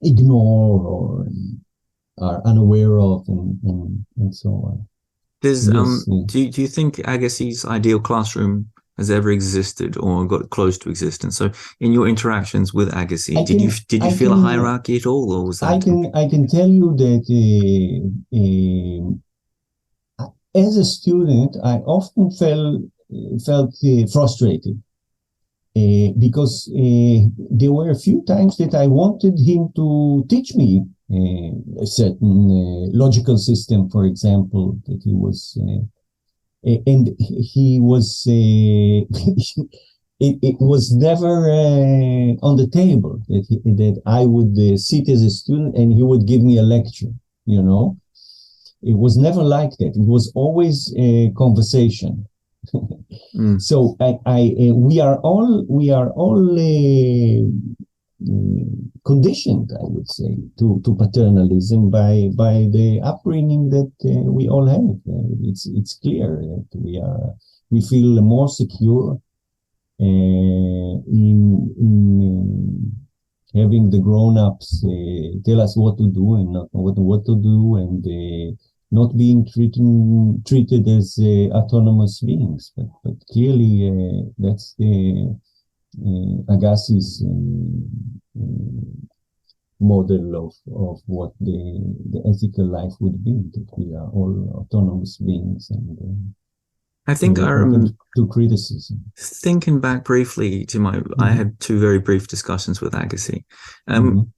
ignore or are unaware of, and so on. There's do you think Agassi's ideal classroom has ever existed or got close to existence? So in your interactions with Agassi, did you feel a hierarchy at all, or was that? I can tell you that as a student, I often felt frustrated. Because there were a few times that I wanted him to teach me a certain logical system, for example, that he was, and he was, it was never on the table that I would sit as a student and he would give me a lecture, you know. It was never like that. It was always a conversation. So we are all conditioned, I would say, to paternalism by the upbringing that we all have. It's clear that we feel more secure in having the grown-ups tell us what to do and not what to do, and not being treated as autonomous beings, but clearly that's Agassi's model of what the ethical life would be, that we are all autonomous beings, and I think to criticism. Thinking back briefly to I had two very brief discussions with Agassi.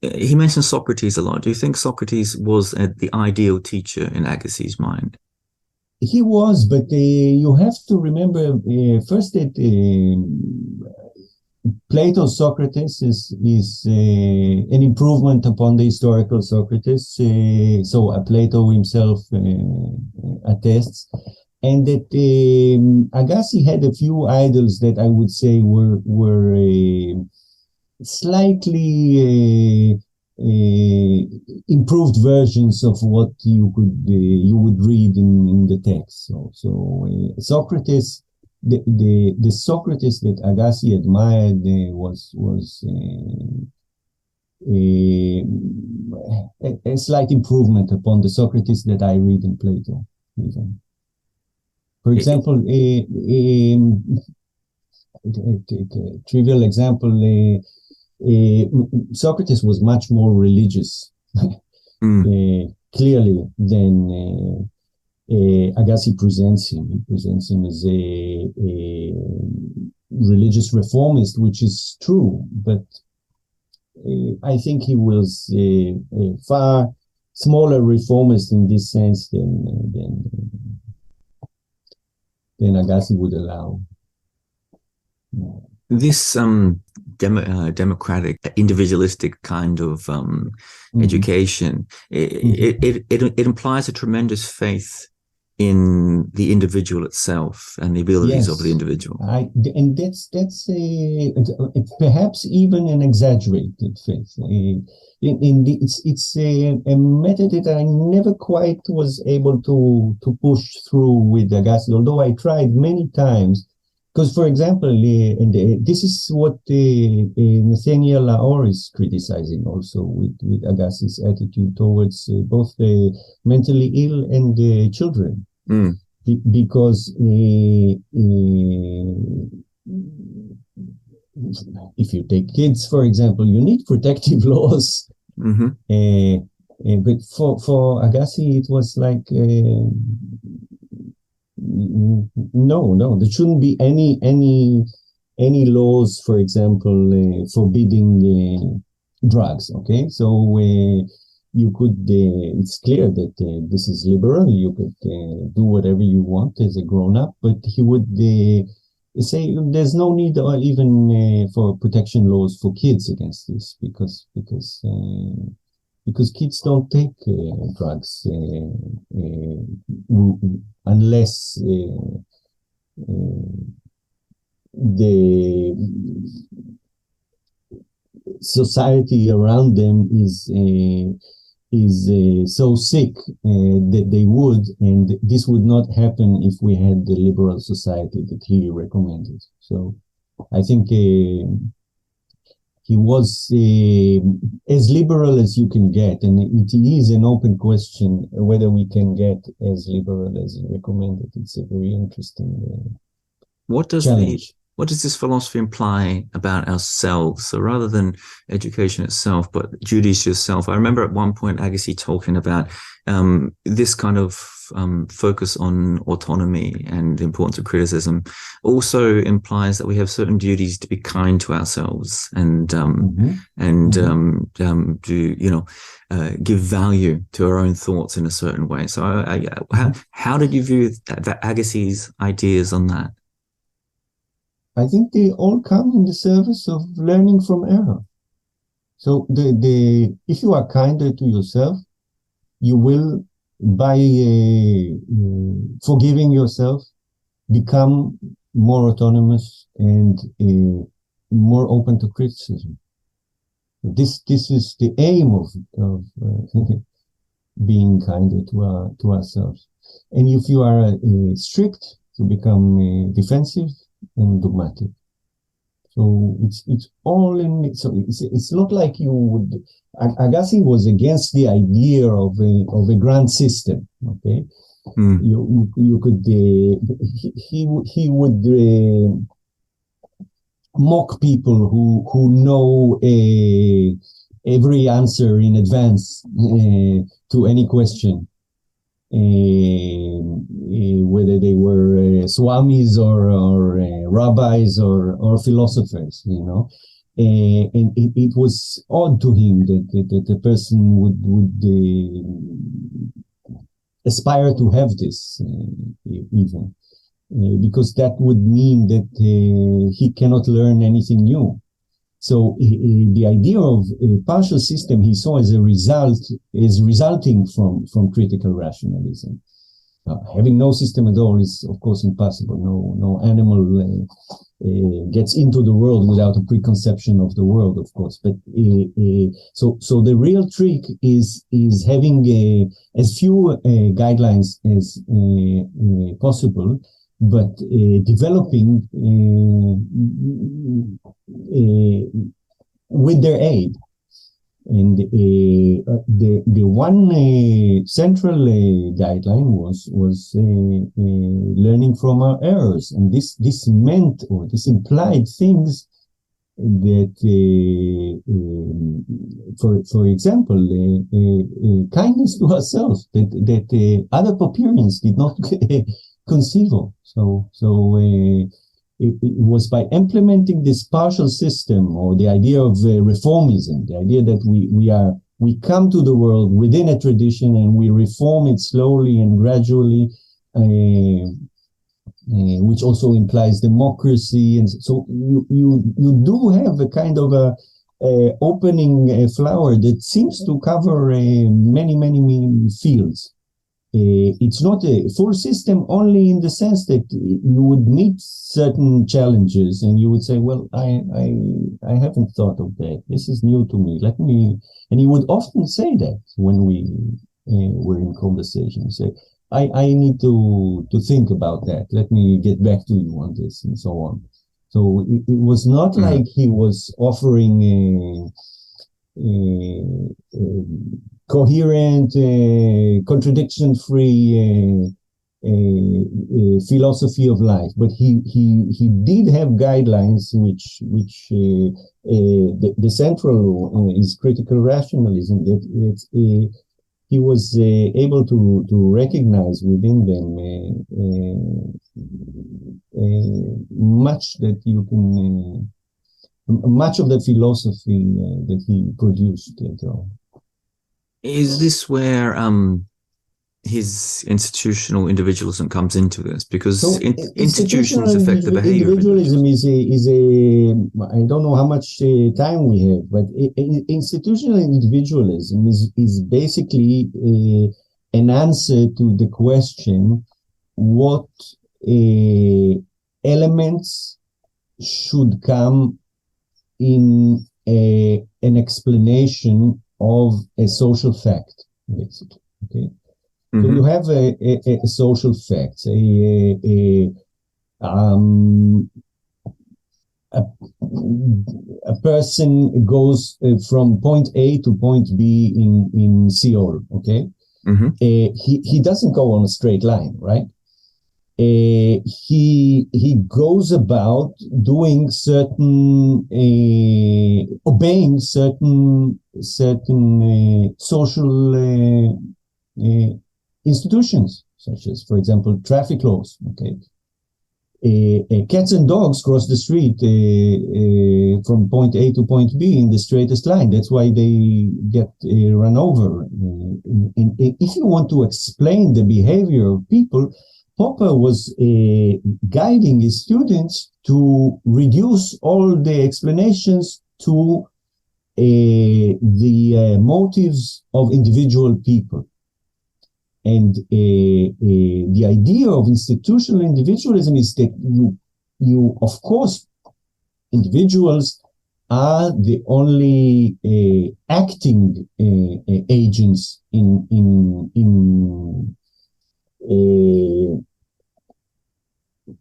He mentioned Socrates a lot. Do you think Socrates was the ideal teacher in Agassi's mind? He was, but you have to remember first that Plato's Socrates is an improvement upon the historical Socrates. So Plato himself attests. And that Agassi had a few idols that I would say were slightly improved versions of what you would read in the text. So Socrates, the Socrates that Agassi admired was a slight improvement upon the Socrates that I read in Plato, even. For example, a trivial example, Socrates was much more religious, clearly, than Agassi presents him. He presents him as a religious reformist, which is true, but I think he was a far smaller reformist in this sense than Agassi would allow. This democratic, individualistic kind of education, it implies a tremendous faith in the individual itself and the abilities of the individual. And that's perhaps even an exaggerated faith. It's a method that I never quite was able to push through with Agassi, although I tried many times. Because, for example, this is what Nathaniel Laor is criticizing also with Agassi's attitude towards both the mentally ill and the children. Because if you take kids, for example, you need protective laws. But for Agassi, it was like... No, there shouldn't be any laws, for example, forbidding drugs. Okay, so you could. It's clear that this is liberal. You could do whatever you want as a grown-up, but he would say there's no need even for protection laws for kids against this because kids don't take drugs unless the society around them is so sick that they would, and this would not happen if we had the liberal society that he recommended. So I think he was as liberal as you can get, and it is an open question whether we can get as liberal as recommended. It's a very interesting challenge. What does this philosophy imply about ourselves? So rather than education itself, but duties to yourself. I remember at one point Agassi talking about this kind of focus on autonomy and the importance of criticism also implies that we have certain duties to be kind to ourselves and give value to our own thoughts in a certain way. So how did you view that Agassi's ideas on that? I think they all come in the service of learning from error. So if you are kinder to yourself, you will, by forgiving yourself, become more autonomous and more open to criticism. This is the aim of being kinder to ourselves. And if you are strict, you become defensive and dogmatic. So it's all in. So it's not like you would. Agassi was against the idea of a grand system. Okay, you could. He would mock people who know every answer in advance to any question. Whether they were swamis or rabbis or philosophers, and it was odd to him that the person would aspire to have this even because that would mean that he cannot learn anything new. So the idea of a partial system he saw as a result is resulting from critical rationalism. Having no system at all is, of course, impossible. No animal gets into the world without a preconception of the world, of course. But so the real trick is having as few guidelines as possible, but developing with their aid. And the one central guideline was learning from our errors, and this meant, or this implied things that, for example, kindness to ourselves that other Popperians did not conceive of. So it was by implementing this partial system, or the idea of reformism, the idea that we come to the world within a tradition and we reform it slowly and gradually, which also implies democracy. And so you do have a kind of a opening flower that seems to cover many fields. It's not a full system, only in the sense that you would meet certain challenges and you would say, well, I haven't thought of that. This is new to me. And you would often say that when we were in conversation. Say, I need to think about that. Let me get back to you on this, and so on. So it was not like he was offering a coherent, contradiction-free philosophy of life, but he did have guidelines which the central is critical rationalism, that he was able to recognize within them much that you can much of the philosophy that he produced later on. Is this where his institutional individualism comes into this? Because So institutions affect the behavior of individualism individuals. is a I don't know how much time we have, but institutional individualism is basically an answer to the question what elements should come in an explanation of a social fact, basically. Okay. So you have a social fact, a person goes from point A to point B in Seoul. Okay, he doesn't go on a straight line, right? He goes about doing certain, obeying certain social institutions, such as, for example, traffic laws. Okay, cats and dogs cross the street from point A to point B in the straightest line. That's why they get run over. If you want to explain the behavior of people, Popper was guiding his students to reduce all the explanations to the motives of individual people. And the idea of institutional individualism is that you of course, individuals are the only acting agents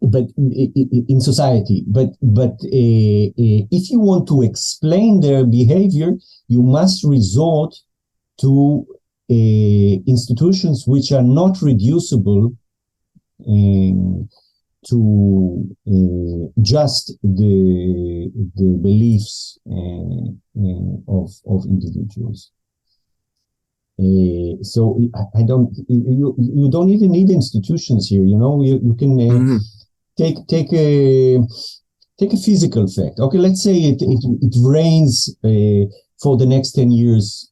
but in society. But if you want to explain their behavior, you must resort to institutions which are not reducible to just the beliefs of individuals. So I don't. You don't even need institutions here. You know, you can take a physical fact. Okay, let's say it rains for the next 10 years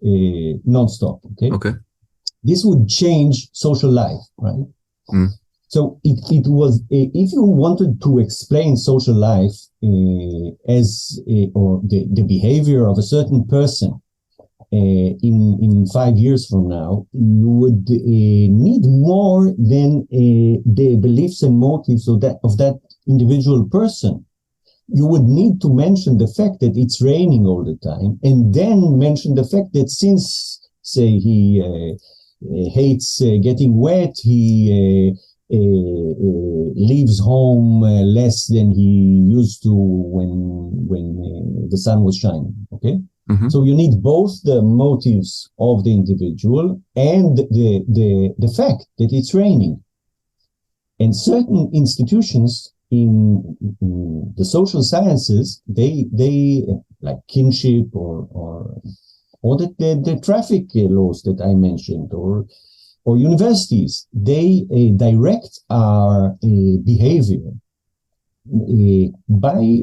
nonstop. Okay. This would change social life, right? So it was if you wanted to explain social life as or the behavior of a certain person in 5 years from now, you would need more than the beliefs and motives of that individual person. You would need to mention the fact that it's raining all the time, and then mention the fact that since, say, he hates getting wet, he leaves home less than he used to when the sun was shining. Okay. Mm-hmm. So you need both the motives of the individual and the fact that it's raining. And certain institutions in the social sciences, they like kinship or the traffic laws that I mentioned, or universities, they direct our behavior by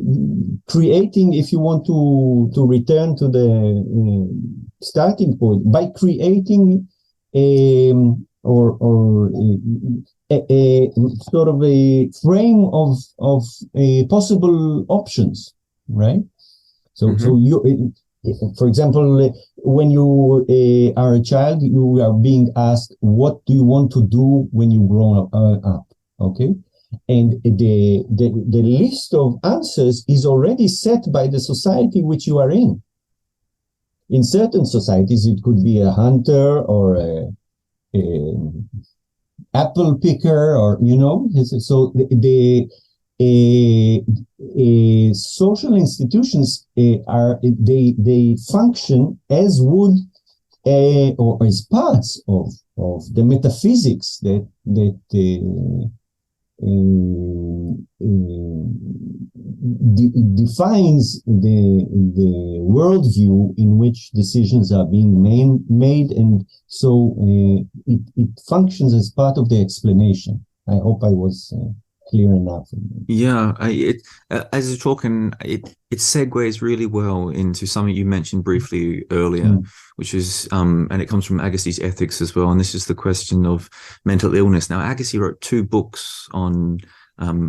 creating, if you want to return to the starting point, by creating a sort of a frame of possible options, right? So you, for example, when you are a child, you are being asked, what do you want to do when you grow up? Okay. And the list of answers is already set by the society which you are in. In certain societies, it could be a hunter or a apple picker, or, you know, so the social institutions they function as would or as parts of the metaphysics that defines the worldview in which decisions are being made, and so it functions as part of the explanation. I hope I was clear enough. Yeah, as you're talking, it segues really well into something you mentioned briefly earlier, which is and it comes from Agassi's Ethics as well. And this is the question of mental illness. Now, Agassi wrote 2 books on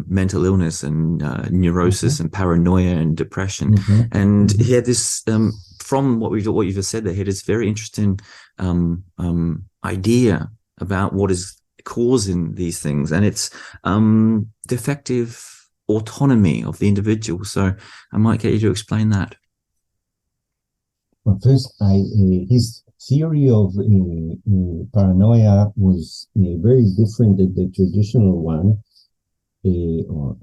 mental illness and neurosis and paranoia and depression, and he had this from what you've just said there. He had this very interesting idea about what is causing these things, and it's defective autonomy of the individual. So I might get you to explain that. Well, first, his theory of paranoia was very different than the traditional one, or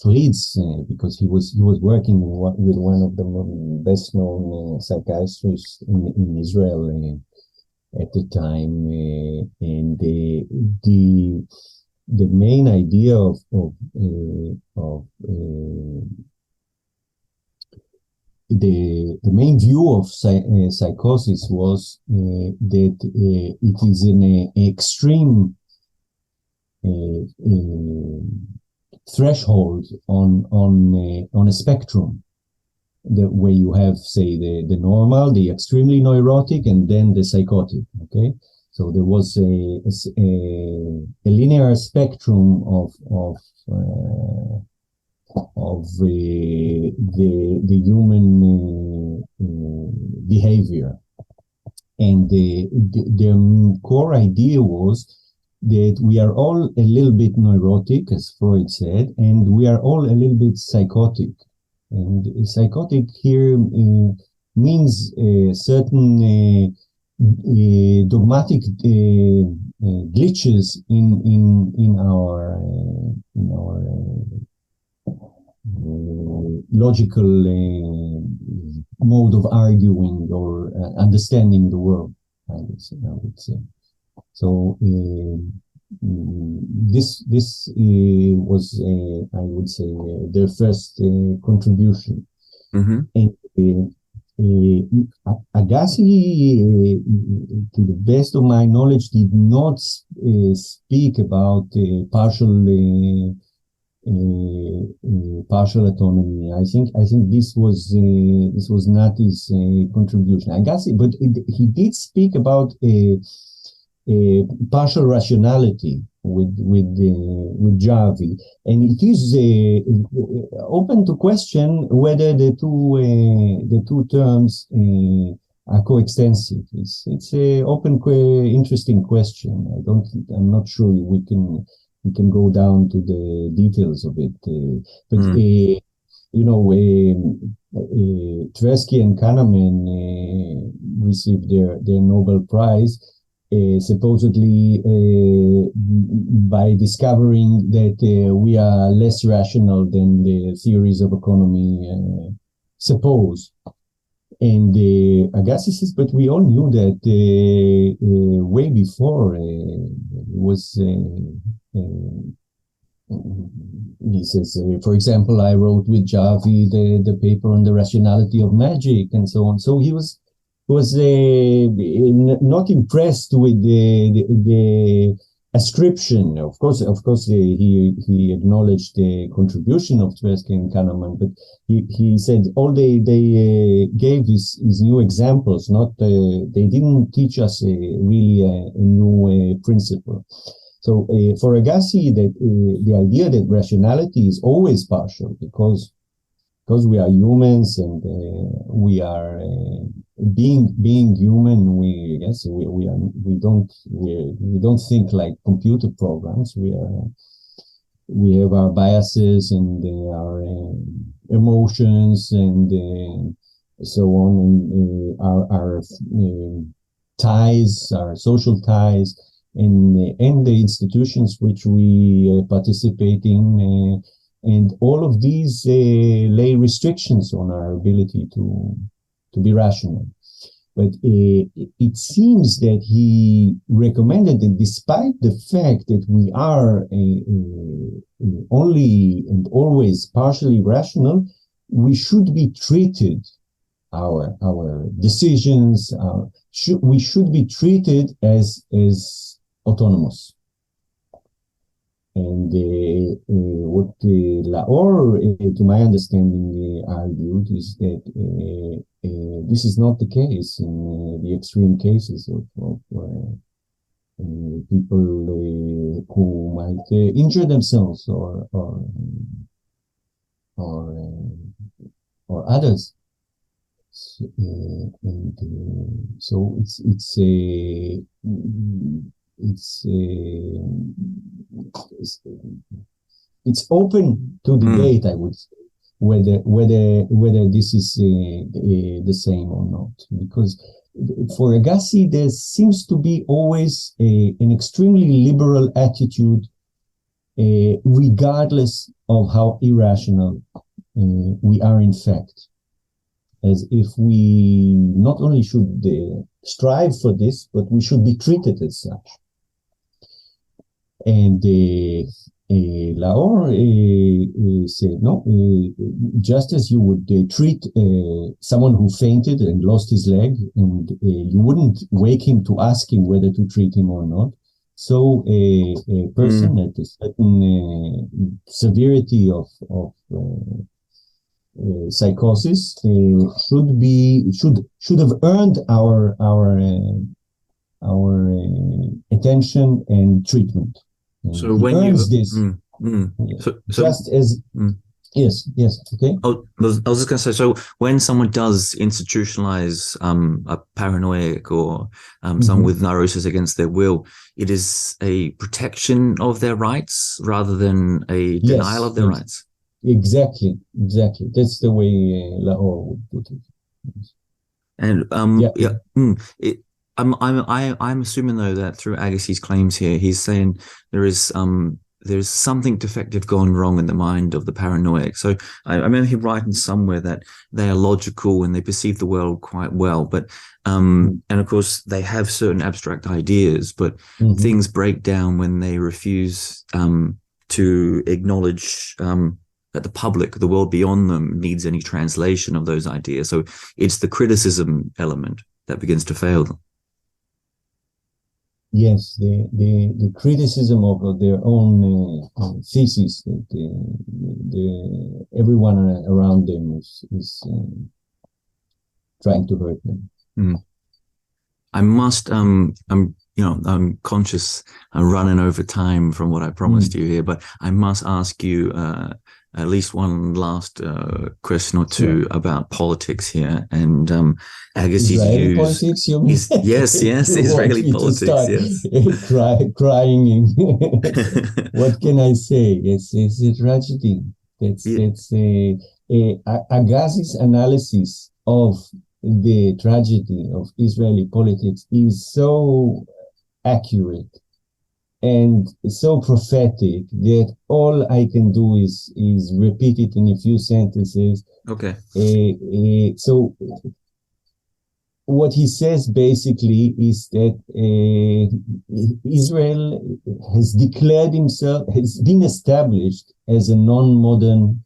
Freud's, because he was working with one of the best known psychiatrists in Israel at the time, and the main idea of the main view of psychosis was that it is an extreme threshold on a spectrum, where you have, say, the normal, the extremely neurotic, and then the psychotic. Okay, so there was a linear spectrum of the human behavior, and the core idea was that we are all a little bit neurotic, as Freud said, and we are all a little bit psychotic. And psychotic here means certain dogmatic glitches in our logical mode of arguing or understanding the world, I would say. So this was, I would say, their first contribution. And Agassi, to the best of my knowledge, did not speak about partial autonomy. I think this was not his contribution. Agassi, but he did speak about partial rationality with Javi, and it is open to question whether the two terms are coextensive. It's a open, interesting question. I'm not sure we can go down to the details of it, but Tversky and Kahneman received their Nobel Prize supposedly by discovering that we are less rational than the theories of economy suppose. And Agassi says, but we all knew that way before. Was he says, for example, I wrote with Javi the paper on the rationality of magic and so on. So he was not impressed with the ascription. Of course, he acknowledged the contribution of Tversky and Kahneman, but he said all they gave is new examples. Not they didn't teach us really a new principle. So for Agassi, that the idea that rationality is always partial because we are humans and we are being human. We don't think like computer programs. We have our biases and our emotions and so on, and our ties, our social ties, and the institutions which we participate in. And all of these lay restrictions on our ability to be rational. But it seems that he recommended that despite the fact that we are only and always partially rational, we should be treated, our decisions, we should be treated as autonomous. And what Laor, to my understanding, argued is that this is not the case in the extreme cases of people who might injure themselves or others. So it's open to debate, I would say, whether this is the same or not, because for Agassi there seems to be always an extremely liberal attitude, regardless of how irrational we are in fact, as if we not only should strive for this, but we should be treated as such. And Laor said, no, just as you would treat someone who fainted and lost his leg, and you wouldn't wake him to ask him whether to treat him or not, so a person at a certain severity of psychosis should have earned our attention and treatment. So when you this, just as yes, okay. I was just going to say, so when someone does institutionalize a paranoiac or someone with neurosis against their will, it is a protection of their rights rather than a denial of their rights. Exactly. That's the way Laor would put it. And I'm assuming though that through Agassi's claims here, he's saying there's something defective gone wrong in the mind of the paranoiac. So I remember him writing somewhere that they are logical and they perceive the world quite well, but and of course they have certain abstract ideas, but things break down when they refuse to acknowledge that the public, the world beyond them, needs any translation of those ideas. So it's the criticism element that begins to fail them. Yes, the criticism of their own thesis that everyone around them is trying to hurt them. I must I'm conscious I'm running over time from what I promised you here, but I must ask you at least one last question or two about politics here, and Agassi's Israeli views. Politics, you mean? Yes, Israeli politics. Yes, crying. What can I say? It's a tragedy. That's Agassi's analysis of the tragedy of Israeli politics is so accurate and so prophetic that all I can do is repeat it in a few sentences. Okay. So what he says basically is that Israel has declared himself, has been established as a non-modern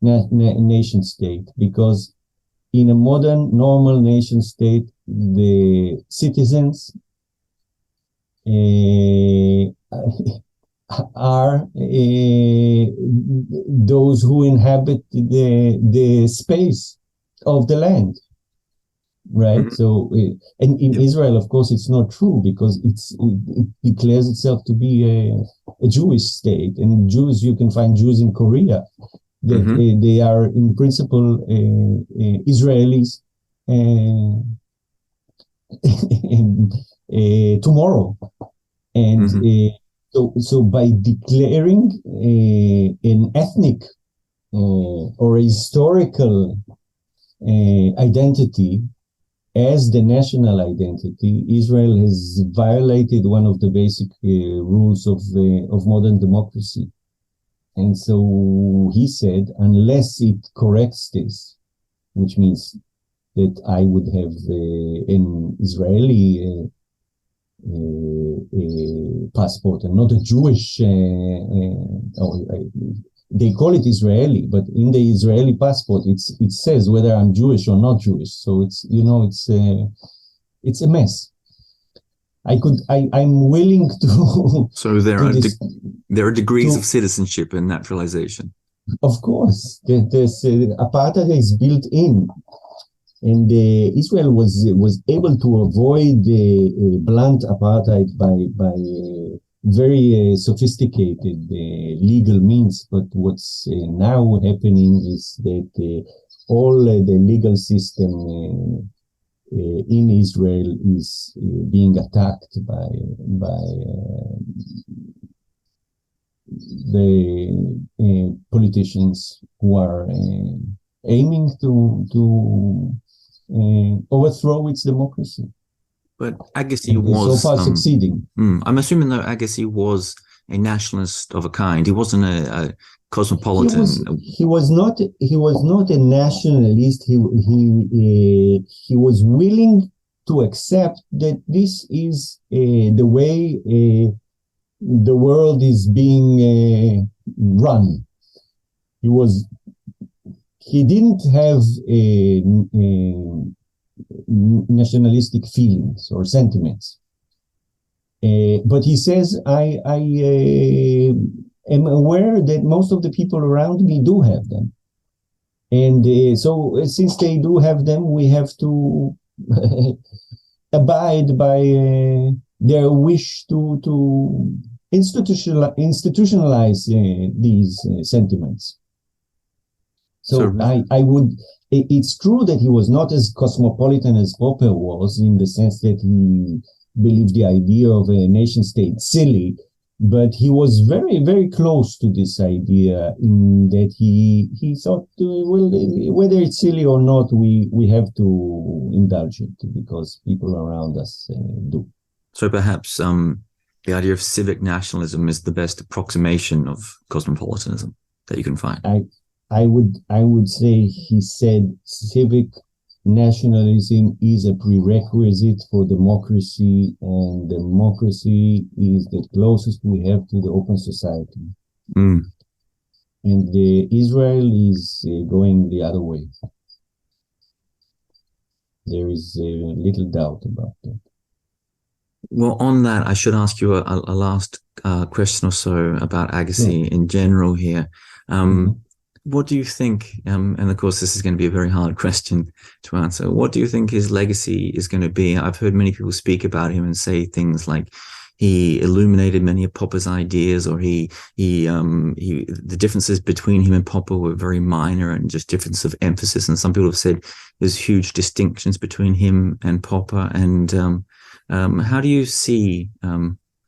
nation state, because in a modern, normal nation state, the citizens are those who inhabit the space of the land, right? Mm-hmm. So, and in Israel, of course, it's not true, because it declares itself to be a Jewish state, and Jews, you can find Jews in Korea, that mm-hmm. They are in principle Israelis tomorrow, and mm-hmm. So by declaring an ethnic or a historical identity as the national identity, Israel has violated one of the basic rules of modern democracy. And so he said, unless it corrects this, which means that I would have an Israeli passport and not a Jewish, they call it Israeli, but in the Israeli passport, it says whether I'm Jewish or not Jewish. So it's a mess. I'm willing to. So there are degrees of citizenship and naturalization. Of course, there's apartheid is built in, and Israel was able to avoid blunt apartheid by very sophisticated legal means. But what's now happening is that all the legal system in Israel is being attacked by the politicians who are aiming to overthrow its democracy. But Agassi was so far succeeding. I'm assuming that Agassi was a nationalist of a kind. He wasn't a cosmopolitan. He was not a nationalist. He was willing to accept that this is the way the world is being run. He didn't have nationalistic feelings or sentiments, but he says, I am aware that most of the people around me do have them. And so since they do have them, we have to abide by their wish to institutionalize these sentiments. So it's true that he was not as cosmopolitan as Popper was, in the sense that he believed the idea of a nation state silly, but he was very, very close to this idea, in that he thought, well, whether it's silly or not, we have to indulge it because people around us do. So perhaps the idea of civic nationalism is the best approximation of cosmopolitanism that you can find. I would say he said civic nationalism is a prerequisite for democracy, and democracy is the closest we have to the open society. And Israel is going the other way. There is little doubt about that. Well, on that, I should ask you a last question or so about Agassi in general here. What do you think, and of course this is going to be a very hard question to answer, what do you think his legacy is going to be? I've heard many people speak about him and say things like he illuminated many of Popper's ideas, or the differences between him and Popper were very minor and just difference of emphasis. And some people have said there's huge distinctions between him and Popper. And how do you see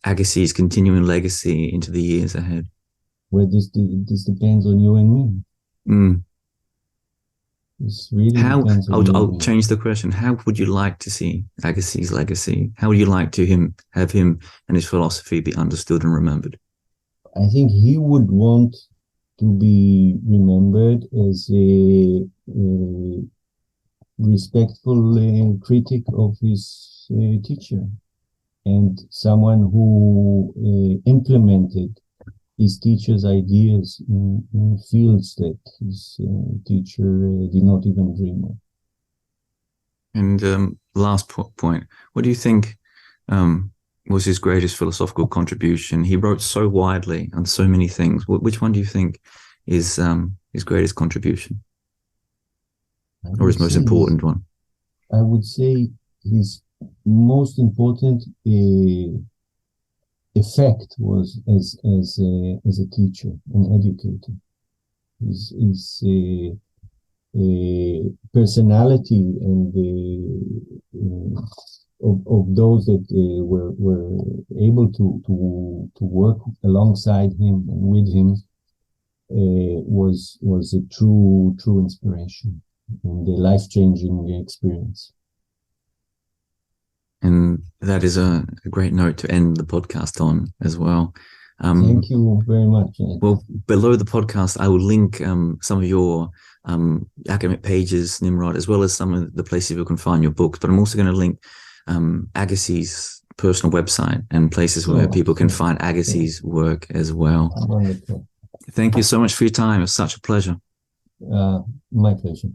Agassi's continuing legacy into the years ahead? Well, this depends on you and me. This really depends on you. I'll change the question. How would you like to see Agassi's legacy? How would you like to have him and his philosophy be understood and remembered? I think he would want to be remembered as respectful critic of his teacher, and someone who implemented his teacher's ideas in fields that his teacher did not even dream of. And last point, what do you think was his greatest philosophical contribution? He wrote so widely on so many things. Which one do you think is his greatest contribution, or his most important one? I would say his most important effect was as a teacher, an educator. His personality and of those that were able to work alongside him and with him was a true inspiration and a life-changing experience. And that is a great note to end the podcast on as well. Thank you very much. Well, below the podcast, I will link some of your academic pages, Nimrod, as well as some of the places you can find your books. But I'm also going to link Agassi's personal website and places where people can find Agassi's work as well. Wonderful. Thank you so much for your time. It's such a pleasure. My pleasure.